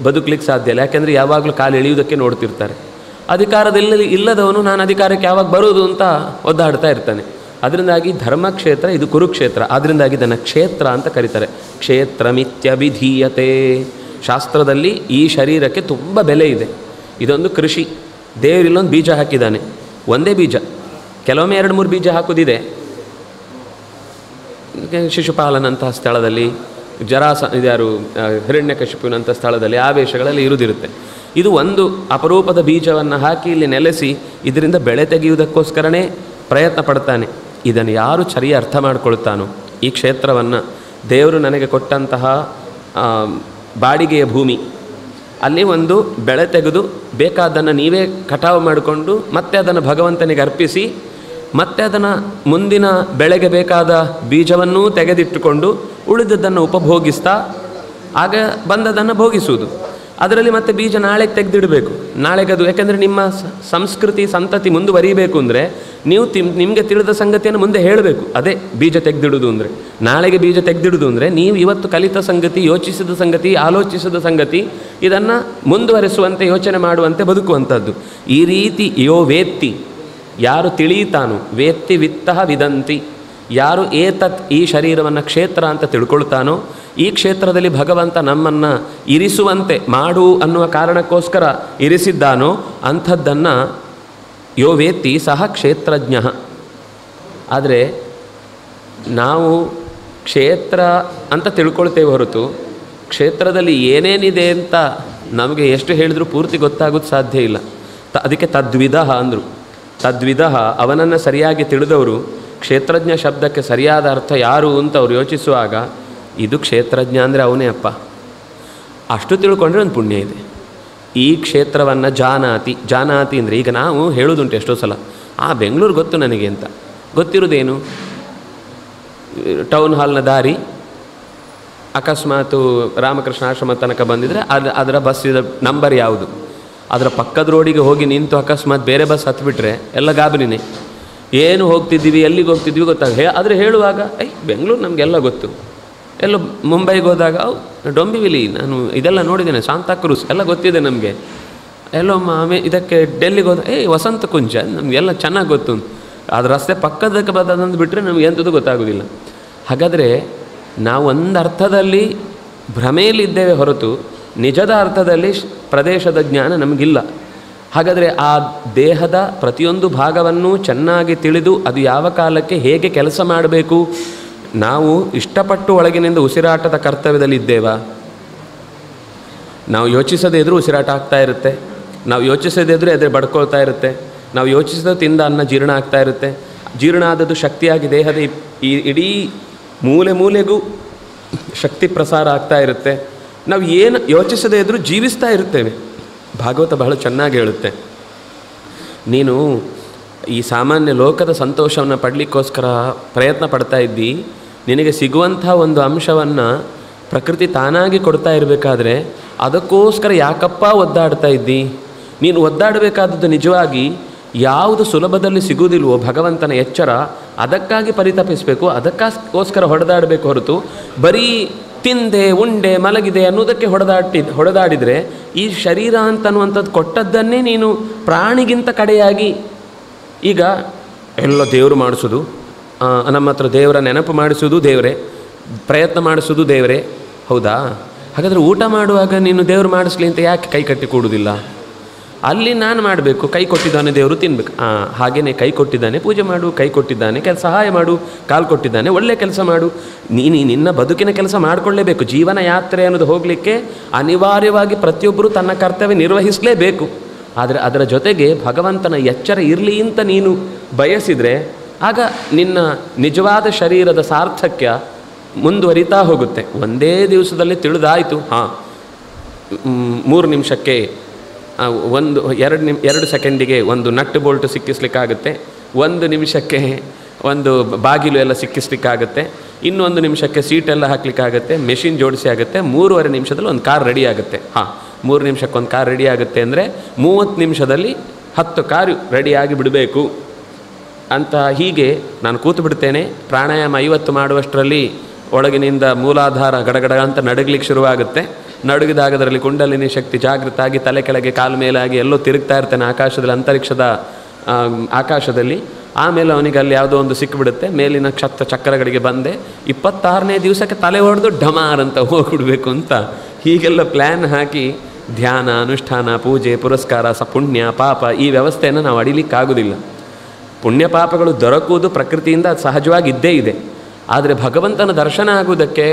ಬದುಕಲಿಕ್ಕೆ ಸಾಧ್ಯ ಇಲ್ಲ, ಯಾಕೆಂದರೆ ಯಾವಾಗಲೂ ಕಾಲು ಎಳೆಯುವುದಕ್ಕೆ ನೋಡ್ತಿರ್ತಾರೆ. ಅಧಿಕಾರದಲ್ಲಿ ಇಲ್ಲದವನು ನಾನು ಅಧಿಕಾರಕ್ಕೆ ಯಾವಾಗ ಬರೋದು ಅಂತ ಒದ್ದಾಡ್ತಾ ಇರ್ತಾನೆ. ಅದರಿಂದಾಗಿ ಧರ್ಮಕ್ಷೇತ್ರ ಇದು ಕುರುಕ್ಷೇತ್ರ, ಅದರಿಂದಾಗಿ ಇದನ್ನು ಕ್ಷೇತ್ರ ಅಂತ ಕರೀತಾರೆ. ಕ್ಷೇತ್ರಮಿತ್ಯಭಿಧೀಯತೆ. ಶಾಸ್ತ್ರದಲ್ಲಿ ಈ ಶರೀರಕ್ಕೆ ತುಂಬ ಬೆಲೆ ಇದೆ. ಇದೊಂದು ಕೃಷಿ. ದೇವರಿಲ್ಲೊಂದು ಬೀಜ ಹಾಕಿದ್ದಾನೆ, ಒಂದೇ ಬೀಜ, ಕೆಲವೊಮ್ಮೆ 2-3 ಬೀಜ ಹಾಕೋದಿದೆ. ಶಿಶುಪಾಲನಂತಹ ಸ್ಥಳದಲ್ಲಿ, ಇದ್ಯಾರು ಹಿರಣ್ಯಕಶಿಪುವಿನಂಥ ಸ್ಥಳದಲ್ಲಿ, ಆವೇಶಗಳಲ್ಲಿ ಇರುವುದಿರುತ್ತೆ. ಇದು ಒಂದು ಅಪರೂಪದ ಬೀಜವನ್ನು ಹಾಕಿ ಇಲ್ಲಿ ನೆಲೆಸಿ ಇದರಿಂದ ಬೆಳೆ ತೆಗೆಯುವುದಕ್ಕೋಸ್ಕರನೇ ಪ್ರಯತ್ನ ಪಡ್ತಾನೆ. ಇದನ್ನು ಯಾರು ಸರಿಯಾಗಿ ಅರ್ಥ ಮಾಡಿಕೊಳ್ತಾನೋ, ಈ ಕ್ಷೇತ್ರವನ್ನು ದೇವರು ನನಗೆ ಕೊಟ್ಟಂತಹ ಬಾಡಿಗೆಯ ಭೂಮಿ, ಅಲ್ಲಿ ಒಂದು ಬೆಳೆ ತೆಗೆದು ಬೇಕಾದನ್ನು ನೀವೇ ಕಟಾವು ಮಾಡಿಕೊಂಡು ಮತ್ತೆ ಅದನ್ನು ಭಗವಂತನಿಗೆ ಅರ್ಪಿಸಿ, ಮತ್ತೆ ಅದನ್ನು ಮುಂದಿನ ಬೆಳೆಗೆ ಬೇಕಾದ ಬೀಜವನ್ನೂ ತೆಗೆದಿಟ್ಟುಕೊಂಡು ಉಳಿದದ್ದನ್ನು ಉಪಭೋಗಿಸ್ತಾ ಆಗ ಬಂದದನ್ನು ಭೋಗಿಸುವುದು. ಅದರಲ್ಲಿ ಮತ್ತೆ ಬೀಜ ನಾಳೆಗೆ ತೆಗೆದಿಡಬೇಕು, ನಾಳೆಗದು. ಯಾಕೆಂದರೆ ನಿಮ್ಮ ಸಂಸ್ಕೃತಿ ಸಂತತಿ ಮುಂದುವರಿಬೇಕು ಅಂದರೆ ನೀವು ನಿಮಗೆ ತಿಳಿದ ಸಂಗತಿಯನ್ನು ಮುಂದೆ ಹೇಳಬೇಕು. ಅದೇ ಬೀಜ ತೆಗೆದಿಡುವುದು ಅಂದರೆ. ನಾಳೆಗೆ ಬೀಜ ತೆಗೆದಿಡುವುದು ಅಂದರೆ ನೀವು ಇವತ್ತು ಕಲಿತ ಸಂಗತಿ, ಯೋಚಿಸಿದ ಸಂಗತಿ, ಆಲೋಚಿಸಿದ ಸಂಗತಿ, ಇದನ್ನು ಮುಂದುವರಿಸುವಂತೆ, ಯೋಚನೆ ಮಾಡುವಂತೆ ಬದುಕುವಂಥದ್ದು. ಈ ರೀತಿ ಯೋ ವೇತ್ತಿ, ಯಾರು ತಿಳಿಯುತ್ತಾನೋ, ವೇತ್ತಿ ವಿತ್ತಃ ವಿದಂತಿ, ಯಾರು ಏತತ್ ಈ ಶರೀರವನ್ನು ಕ್ಷೇತ್ರ ಅಂತ ತಿಳ್ಕೊಳ್ತಾನೋ, ಈ ಕ್ಷೇತ್ರದಲ್ಲಿ ಭಗವಂತ ನಮ್ಮನ್ನು ಇರಿಸುವಂತೆ ಮಾಡು ಅನ್ನುವ ಕಾರಣಕ್ಕೋಸ್ಕರ ಇರಿಸಿದ್ದಾನೋ ಅಂಥದ್ದನ್ನು ಯೋ ವೇತ್ತಿ ಸಹ ಕ್ಷೇತ್ರಜ್ಞ. ಆದರೆ ನಾವು ಕ್ಷೇತ್ರ ಅಂತ ತಿಳ್ಕೊಳ್ತೇವೆ ಹೊರತು ಕ್ಷೇತ್ರದಲ್ಲಿ ಏನೇನಿದೆ ಅಂತ ನಮಗೆ ಎಷ್ಟು ಹೇಳಿದ್ರೂ ಪೂರ್ತಿ ಗೊತ್ತಾಗೋದು ಸಾಧ್ಯ ಇಲ್ಲ. ಅದಕ್ಕೆ ತದ್ವಿಧ ಅಂದರು. ತದ್ವಿಧ, ಅವನನ್ನು ಸರಿಯಾಗಿ ತಿಳಿದವರು ಕ್ಷೇತ್ರಜ್ಞ ಶಬ್ದಕ್ಕೆ ಸರಿಯಾದ ಅರ್ಥ ಯಾರು ಅಂತ ಅವ್ರು ಯೋಚಿಸುವಾಗ ಇದು ಕ್ಷೇತ್ರಜ್ಞ ಅಂದರೆ ಅವನೇ ಅಪ್ಪ, ಅಷ್ಟು ತಿಳ್ಕೊಂಡ್ರೆ ಒಂದು ಪುಣ್ಯ ಇದೆ. ಈ ಕ್ಷೇತ್ರವನ್ನು ಜಾನಾತಿ ಅಂದರೆ, ಈಗ ನಾವು ಹೇಳೋದುಂಟು ಎಷ್ಟೋ ಸಲ, ಬೆಂಗಳೂರು ಗೊತ್ತು ನನಗೆ ಅಂತ. ಗೊತ್ತಿರೋದೇನು? ಟೌನ್ ಹಾಲ್ನ ದಾರಿ ಅಕಸ್ಮಾತು ರಾಮಕೃಷ್ಣ ಆಶ್ರಮ ತನಕ ಬಂದಿದ್ದರೆ ಅದರ ಬಸ್ಸಿದ ನಂಬರ್ ಯಾವುದು, ಅದರ ಪಕ್ಕದ ರೋಡಿಗೆ ಹೋಗಿ ನಿಂತು ಅಕಸ್ಮಾತ್ ಬೇರೆ ಬಸ್ ಹತ್ಬಿಟ್ರೆ ಎಲ್ಲ ಗಾಬರಿನೇ. ಏನು ಹೋಗ್ತಿದ್ದೀವಿ, ಎಲ್ಲಿಗೆ ಹೋಗ್ತಿದ್ವಿ ಗೊತ್ತಾಗ. ಆದರೆ ಹೇಳುವಾಗ ಬೆಂಗಳೂರು ನಮಗೆಲ್ಲ ಗೊತ್ತು. ಎಲ್ಲೋ ಮುಂಬೈಗೆ ಹೋದಾಗ ಡೊಂಬಿವಿಲಿ ನಾನು ಇದೆಲ್ಲ ನೋಡಿದ್ದೇನೆ, ಸಾಂತಾಕ್ರೂಸ್ ಎಲ್ಲ ಗೊತ್ತಿದೆ ನಮಗೆ. ಎಲ್ಲೋ ಇದಕ್ಕೆ ಡೆಲ್ಲಿಗೆ ಹೋದ ವಸಂತ ಕುಂಜ ನಮಗೆಲ್ಲ ಚೆನ್ನಾಗಿ ಗೊತ್ತು. ಅದು ರಸ್ತೆ ಪಕ್ಕದಕ್ಕೆ ಬರೋದಂದು ಬಿಟ್ಟರೆ ನಮಗೆ ಎಂಥದ್ದು ಗೊತ್ತಾಗೋದಿಲ್ಲ. ಹಾಗಾದರೆ ನಾವು ಒಂದು ಅರ್ಥದಲ್ಲಿ ಭ್ರಮೆಯಲ್ಲಿದ್ದೇವೆ ಹೊರತು ನಿಜದ ಅರ್ಥದಲ್ಲಿ ಪ್ರದೇಶದ ಜ್ಞಾನ ನಮಗಿಲ್ಲ. ಹಾಗಾದರೆ ಆ ದೇಹದ ಪ್ರತಿಯೊಂದು ಭಾಗವನ್ನು ಚೆನ್ನಾಗಿ ತಿಳಿದು ಅದು ಯಾವ ಕಾಲಕ್ಕೆ ಹೇಗೆ ಕೆಲಸ ಮಾಡಬೇಕು, ನಾವು ಇಷ್ಟಪಟ್ಟು ಒಳಗಿನಿಂದ ಉಸಿರಾಟದ ಕರ್ತವ್ಯದಲ್ಲಿ ಇದ್ದೇವಾ? ನಾವು ಯೋಚಿಸದೇ ಇದ್ರೂ ಉಸಿರಾಟ ಆಗ್ತಾ ಇರುತ್ತೆ. ನಾವು ಯೋಚಿಸದೇ ಇದ್ದರೆ ಅದೇ ಬಡ್ಕೊಳ್ತಾ ಇರುತ್ತೆ. ನಾವು ಯೋಚಿಸಿದ ತಿಂದ ಅನ್ನ ಜೀರ್ಣ ಆಗ್ತಾ ಇರುತ್ತೆ. ಜೀರ್ಣ ಆದದ್ದು ಶಕ್ತಿಯಾಗಿ ದೇಹದ ಈ ಇಡೀ ಮೂಲೆ ಮೂಲೆಗೂ ಶಕ್ತಿ ಪ್ರಸಾರ ಆಗ್ತಾ ಇರುತ್ತೆ. ನಾವು ಏನು ಯೋಚಿಸದೇ ಇದ್ದರೂ ಜೀವಿಸ್ತಾ ಇರ್ತೇವೆ. ಭಾಗವತ ಬಹಳ ಚೆನ್ನಾಗಿ ಹೇಳುತ್ತೆ, ನೀನು ಈ ಸಾಮಾನ್ಯ ಲೋಕದ ಸಂತೋಷವನ್ನು ಪಡಲಿಕ್ಕೋಸ್ಕರ ಪ್ರಯತ್ನ ಪಡ್ತಾ ಇದ್ದಿ, ನಿನಗೆ ಸಿಗುವಂಥ ಒಂದು ಅಂಶವನ್ನು ಪ್ರಕೃತಿ ತಾನಾಗಿ ಕೊಡ್ತಾ ಇರಬೇಕಾದ್ರೆ ಅದಕ್ಕೋಸ್ಕರ ಯಾಕಪ್ಪ ಒದ್ದಾಡ್ತಾ ಇದ್ದಿ? ನೀನು ಒದ್ದಾಡಬೇಕಾದದ್ದು ನಿಜವಾಗಿ ಯಾವುದು ಸುಲಭದಲ್ಲಿ ಸಿಗುವುದಿಲ್ವೋ ಭಗವಂತನ ಎಚ್ಚರ, ಅದಕ್ಕಾಗಿ ಪರಿತಪಿಸಬೇಕು, ಅದಕ್ಕೋಸ್ಕರ ಹೊಡೆದಾಡಬೇಕು ಹೊರತು ಬರೀ ತಿಂದೆ ಉಂಡೆ ಮಲಗಿದೆ ಅನ್ನೋದಕ್ಕೆ ಹೊಡೆದಾಡಿದರೆ ಈ ಶರೀರ ಅಂತನ್ನುವಂಥದ್ದು ಕೊಟ್ಟದ್ದನ್ನೇ ನೀನು ಪ್ರಾಣಿಗಿಂತ ಕಡೆಯಾಗಿ, ಈಗ ಎಲ್ಲ ದೇವರು ಮಾಡಿಸೋದು, ನಮ್ಮ ಹತ್ರ ದೇವರ ನೆನಪು ಮಾಡಿಸೋದು ದೇವರೇ, ಪ್ರಯತ್ನ ಮಾಡಿಸೋದು ದೇವರೇ, ಹೌದಾ? ಹಾಗಾದರೆ ಊಟ ಮಾಡುವಾಗ ನೀನು ದೇವರು ಮಾಡಿಸ್ಲಿ ಅಂತ ಯಾಕೆ ಕೈ ಕಟ್ಟಿ ಕೂಡುವುದಿಲ್ಲ? ಅಲ್ಲಿ ನಾನು ಮಾಡಬೇಕು, ಕೈ ಕೊಟ್ಟಿದ್ದಾನೆ ದೇವರು ತಿನ್ಬೇಕು. ಹಾಗೆಯೇ ಕೈ ಕೊಟ್ಟಿದ್ದಾನೆ ಪೂಜೆ ಮಾಡು, ಕೈ ಕೊಟ್ಟಿದ್ದಾನೆ ಸಹಾಯ ಮಾಡು, ಕಾಲು ಕೊಟ್ಟಿದ್ದಾನೆ ಒಳ್ಳೆ ಕೆಲಸ ಮಾಡು. ನಿನ್ನ ಬದುಕಿನ ಕೆಲಸ ಮಾಡಿಕೊಳ್ಳೇಬೇಕು. ಜೀವನ ಯಾತ್ರೆ ಅನ್ನೋದು ಹೋಗಲಿಕ್ಕೆ ಅನಿವಾರ್ಯವಾಗಿ ಪ್ರತಿಯೊಬ್ಬರೂ ತನ್ನ ಕರ್ತವ್ಯ ನಿರ್ವಹಿಸಲೇಬೇಕು. ಆದರೆ ಅದರ ಜೊತೆಗೆ ಭಗವಂತನ ಎಚ್ಚರ ಇರಲಿ ಅಂತ ನೀನು ಬಯಸಿದರೆ ಆಗ ನಿನ್ನ ನಿಜವಾದ ಶರೀರದ ಸಾರ್ಥಕ್ಯ ಮುಂದುವರಿತಾ ಹೋಗುತ್ತೆ. ಒಂದೇ ದಿವಸದಲ್ಲಿ ತಿಳಿದಾಯಿತು, 3 ನಿಮಿಷಕ್ಕೆ 2 ಸೆಕೆಂಡಿಗೆ ಒಂದು ನಟ್ ಬೋಲ್ಟು ಸಿಕ್ಕಿಸ್ಲಿಕ್ಕಾಗುತ್ತೆ, 1 ನಿಮಿಷಕ್ಕೆ ಒಂದು ಬಾಗಿಲು ಎಲ್ಲ ಸಿಕ್ಕಿಸ್ಲಿಕ್ಕಾಗುತ್ತೆ, ಇನ್ನೊಂದು ನಿಮಿಷಕ್ಕೆ ಸೀಟೆಲ್ಲ ಹಾಕಲಿಕ್ಕಾಗುತ್ತೆ, ಮೆಷಿನ್ ಜೋಡಿಸಿ ಆಗುತ್ತೆ, 3.5 ನಿಮಿಷದಲ್ಲಿ ಒಂದು ಕಾರ್ ರೆಡಿ ಆಗುತ್ತೆ. 3 ನಿಮಿಷಕ್ಕೆ ಒಂದು ಕಾರ್ ರೆಡಿ ಆಗುತ್ತೆ ಅಂದರೆ 30 ನಿಮಿಷದಲ್ಲಿ 10 ಕಾರು ರೆಡಿಯಾಗಿ ಬಿಡಬೇಕು ಅಂತ. ಹೀಗೆ ನಾನು ಕೂತು ಬಿಡ್ತೇನೆ, ಪ್ರಾಣಾಯಾಮ 50 ಮಾಡುವಷ್ಟರಲ್ಲಿ ಒಳಗಿನಿಂದ ಮೂಲಾಧಾರ ಗಡಗಡ ಅಂತ ನಡಗಲಿಕ್ಕೆ ಶುರುವಾಗುತ್ತೆ. ನಡುಗಿದಾಗ ಅದರಲ್ಲಿ ಕುಂಡಲಿನಿ ಶಕ್ತಿ ಜಾಗೃತ ಆಗಿ ತಲೆ ಕೆಳಗೆ ಕಾಲು ಮೇಲಾಗಿ ಎಲ್ಲೋ ತಿರುಗ್ತಾ ಇರ್ತಾನೆ ಆಕಾಶದಲ್ಲಿ, ಅಂತರಿಕ್ಷದ ಆಕಾಶದಲ್ಲಿ. ಆಮೇಲೆ ಅವನಿಗೆ ಅಲ್ಲಿ ಯಾವುದೋ ಒಂದು ಸಿಕ್ಕಿಬಿಡುತ್ತೆ, ಮೇಲಿನ ಚಕ್ರಗಳಿಗೆ ಬಂದೆ 26ನೇ ದಿವಸಕ್ಕೆ ತಲೆ ಹೊಡೆದು ಢಮಾರ್ ಅಂತ ಹೋಗ್ಬಿಡ್ಬೇಕು ಅಂತ ಹೀಗೆಲ್ಲ ಪ್ಲ್ಯಾನ್ ಹಾಕಿ ಧ್ಯಾನ, ಅನುಷ್ಠಾನ, ಪೂಜೆ, ಪುರಸ್ಕಾರ, ಪುಣ್ಯ ಪಾಪ ಈ ವ್ಯವಸ್ಥೆಯನ್ನು ನಾವು ಅಡಿಲಿಕ್ಕಾಗೋದಿಲ್ಲ. ಪುಣ್ಯ ಪಾಪಗಳು ದೊರಕುವುದು ಪ್ರಕೃತಿಯಿಂದ ಸಹಜವಾಗಿ ಇದ್ದೇ ಇದೆ. ಆದರೆ ಭಗವಂತನ ದರ್ಶನ ಆಗುವುದಕ್ಕೆ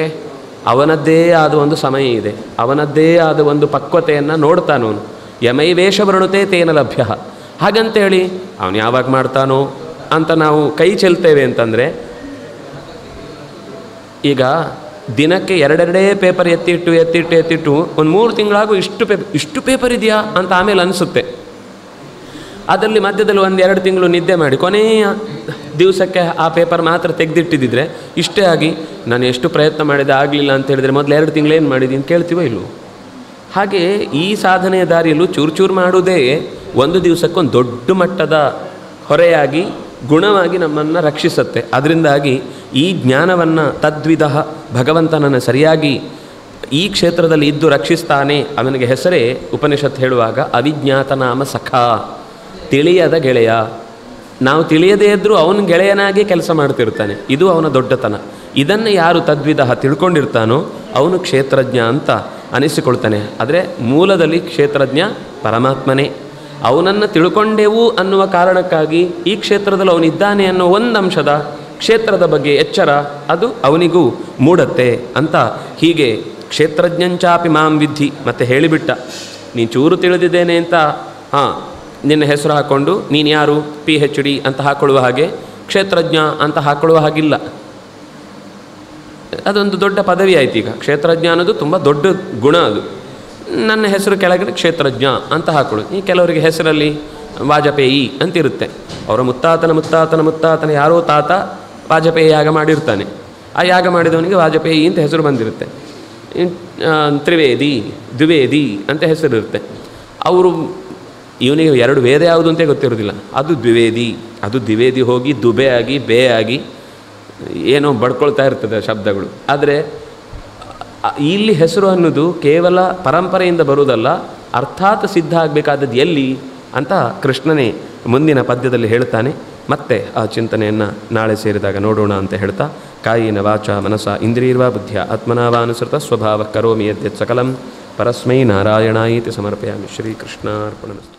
ಅವನದ್ದೇ ಆದ ಒಂದು ಸಮಯ ಇದೆ, ಅವನದ್ದೇ ಆದ ಒಂದು ಪಕ್ವತೆಯನ್ನು ನೋಡ್ತಾನವನು. ಯಮೈವೇಷ ವೃಣುತೆ ತೇನ ಲಭ್ಯ. ಹಾಗಂತೇಳಿ ಅವನು ಯಾವಾಗ ಮಾಡ್ತಾನೋ ಅಂತ ನಾವು ಕೈ ಚೆಲ್ತೇವೆ ಅಂತಂದರೆ, ಈಗ ದಿನಕ್ಕೆ 2 ಪೇಪರ್ ಎತ್ತಿಟ್ಟು ಒಂದು 3 ತಿಂಗಳಾಗೂ ಇಷ್ಟು ಪೇಪರ್ ಇದೆಯಾ ಅಂತ ಆಮೇಲೆ ಅನಿಸುತ್ತೆ. ಅದರಲ್ಲಿ ಮಧ್ಯದಲ್ಲಿ 1-2 ತಿಂಗಳು ನಿದ್ದೆ ಮಾಡಿ ಕೊನೆಯ ದಿವಸಕ್ಕೆ ಆ ಪೇಪರ್ ಮಾತ್ರ ತೆಗೆದಿಟ್ಟಿದ್ದರೆ ಇಷ್ಟೇ ಆಗಿ ನಾನು ಎಷ್ಟು ಪ್ರಯತ್ನ ಮಾಡಿದೆ ಆಗಲಿಲ್ಲ ಅಂತ ಹೇಳಿದರೆ ಮೊದಲು 2 ತಿಂಗಳು ಏನು ಮಾಡಿದ್ದೀನಿ ಕೇಳ್ತೀವೋ ಇಲ್ಲವೋ? ಹಾಗೆ ಈ ಸಾಧನೆಯ ದಾರಿಯಲ್ಲೂ ಚೂರು ಮಾಡುವುದೇ ಒಂದು ದಿವಸಕ್ಕೊಂದು ದೊಡ್ಡ ಮಟ್ಟದ ಹೊರೆಯಾಗಿ ಗುಣವಾಗಿ ನಮ್ಮನ್ನು ರಕ್ಷಿಸುತ್ತೆ. ಅದರಿಂದಾಗಿ ಈ ಜ್ಞಾನವನ್ನು ತದ್ವಿಧ ಭಗವಂತನನ್ನು ಸರಿಯಾಗಿ ಈ ಕ್ಷೇತ್ರದಲ್ಲಿ ಇದ್ದು ರಕ್ಷಿಸ್ತಾನೆ. ಅವನಿಗೆ ಹೆಸರೇ ಉಪನಿಷತ್ ಹೇಳುವಾಗ ಅವಿಜ್ಞಾತ ನಾಮ ಸಖಾ, ತಿಳಿಯದ ಗೆಳೆಯ. ನಾವು ತಿಳಿಯದೇ ಇದ್ದರೂ ಅವನ ಗೆಳೆಯನಾಗಿ ಕೆಲಸ ಮಾಡ್ತಿರ್ತಾನೆ, ಇದು ಅವನ ದೊಡ್ಡತನ. ಇದನ್ನು ಯಾರು ತದ್ವಿಧ ತಿಳ್ಕೊಂಡಿರ್ತಾನೋ ಅವನು ಕ್ಷೇತ್ರಜ್ಞ ಅಂತ ಅನಿಸಿಕೊಳ್ತಾನೆ. ಆದರೆ ಮೂಲದಲ್ಲಿ ಕ್ಷೇತ್ರಜ್ಞ ಪರಮಾತ್ಮನೇ. ಅವನನ್ನು ತಿಳ್ಕೊಂಡೆವು ಅನ್ನುವ ಕಾರಣಕ್ಕಾಗಿ ಈ ಕ್ಷೇತ್ರದಲ್ಲಿ ಅವನಿದ್ದಾನೆ ಅನ್ನೋ ಒಂದು ಅಂಶದ ಕ್ಷೇತ್ರದ ಬಗ್ಗೆ ಎಚ್ಚರ ಅದು ಅವನಿಗೂ ಮೂಡತ್ತೆ ಅಂತ. ಹೀಗೆ ಕ್ಷೇತ್ರಜ್ಞಂಚಾಪಿ ಮಾಂ ವಿದ್ಧಿ ಮತ್ತೆ ಹೇಳಿಬಿಟ್ಟ. ನೀನು ಚೂರು ತಿಳಿದಿದ್ದೇನೆ ಅಂತ ನಿನ್ನ ಹೆಸರು ಹಾಕ್ಕೊಂಡು ನೀನು ಯಾರು PhD ಅಂತ ಹಾಕೊಳ್ಳುವ ಹಾಗೆ, ಕ್ಷೇತ್ರಜ್ಞ ಅಂತ ಹಾಕೊಳ್ಳುವ ಹಾಗಿಲ್ಲ. ಅದೊಂದು ದೊಡ್ಡ ಪದವಿ ಆಯ್ತು. ಈಗ ಕ್ಷೇತ್ರಜ್ಞ ಅನ್ನೋದು ತುಂಬ ದೊಡ್ಡ ಗುಣ. ಅದು ನನ್ನ ಹೆಸರು ಕೆಳಗಡೆ ಕ್ಷೇತ್ರಜ್ಞ ಅಂತ ಹಾಕೊಳ್ಳು. ಈ ಕೆಲವರಿಗೆ ಹೆಸರಲ್ಲಿ ವಾಜಪೇಯಿ ಅಂತಿರುತ್ತೆ. ಅವರ ಮುತ್ತಾತನ ಯಾರೋ ತಾತ ವಾಜಪೇಯಿ ಯಾಗ ಮಾಡಿರ್ತಾನೆ. ಆ ಯಾಗ ಮಾಡಿದವನಿಗೆ ವಾಜಪೇಯಿ ಅಂತ ಹೆಸರು ಬಂದಿರುತ್ತೆ. ತ್ರಿವೇದಿ, ದ್ವಿವೇದಿ ಅಂತ ಹೆಸರಿರುತ್ತೆ. ಅವರು ಇವನಿಗೆ 2 ವೇದ ಯಾವುದು ಅಂತ ಗೊತ್ತಿರೋದಿಲ್ಲ. ಅದು ದ್ವಿವೇದಿ, ಅದು ದ್ವಿವೇದಿ ಹೋಗಿ ದುಬೆ ಆಗಿ ಬೇ ಆಗಿ ಏನೋ ಬಡ್ಕೊಳ್ತಾ ಇರ್ತದೆ ಶಬ್ದಗಳು. ಆದರೆ ಇಲ್ಲಿ ಹೆಸರು ಅನ್ನೋದು ಕೇವಲ ಪರಂಪರೆಯಿಂದ ಬರುವುದಲ್ಲ, ಅರ್ಥಾತ್ ಸಿದ್ಧ ಆಗಬೇಕಾದದ್ದು ಎಲ್ಲಿ ಅಂತ ಕೃಷ್ಣನೇ ಮುಂದಿನ ಪದ್ಯದಲ್ಲಿ ಹೇಳ್ತಾನೆ. ಮತ್ತೆ ಆ ಚಿಂತನೆಯನ್ನು ನಾಳೆ ಸೇರಿದಾಗ ನೋಡೋಣ ಅಂತ ಹೇಳ್ತಾ, ಕಾಯಿನ ವಾಚ ಮನಸ ಇಂದ್ರಿಯರ್ವಾ ಬುದ್ಧಿಯ ಆತ್ಮನಾವಾನುಸೃತ ಸ್ವಭಾವ ಕರೋಮಿ ಯದ್ಯತ್ ಸಕಲಂ ಪರಸ್ಮೈ ನಾರಾಯಣಾಯಿತಿ ಸಮರ್ಪಯಾಮಿ. ಶ್ರೀಕೃಷ್ಣಾರ್ಪಣಮಸ್ತು.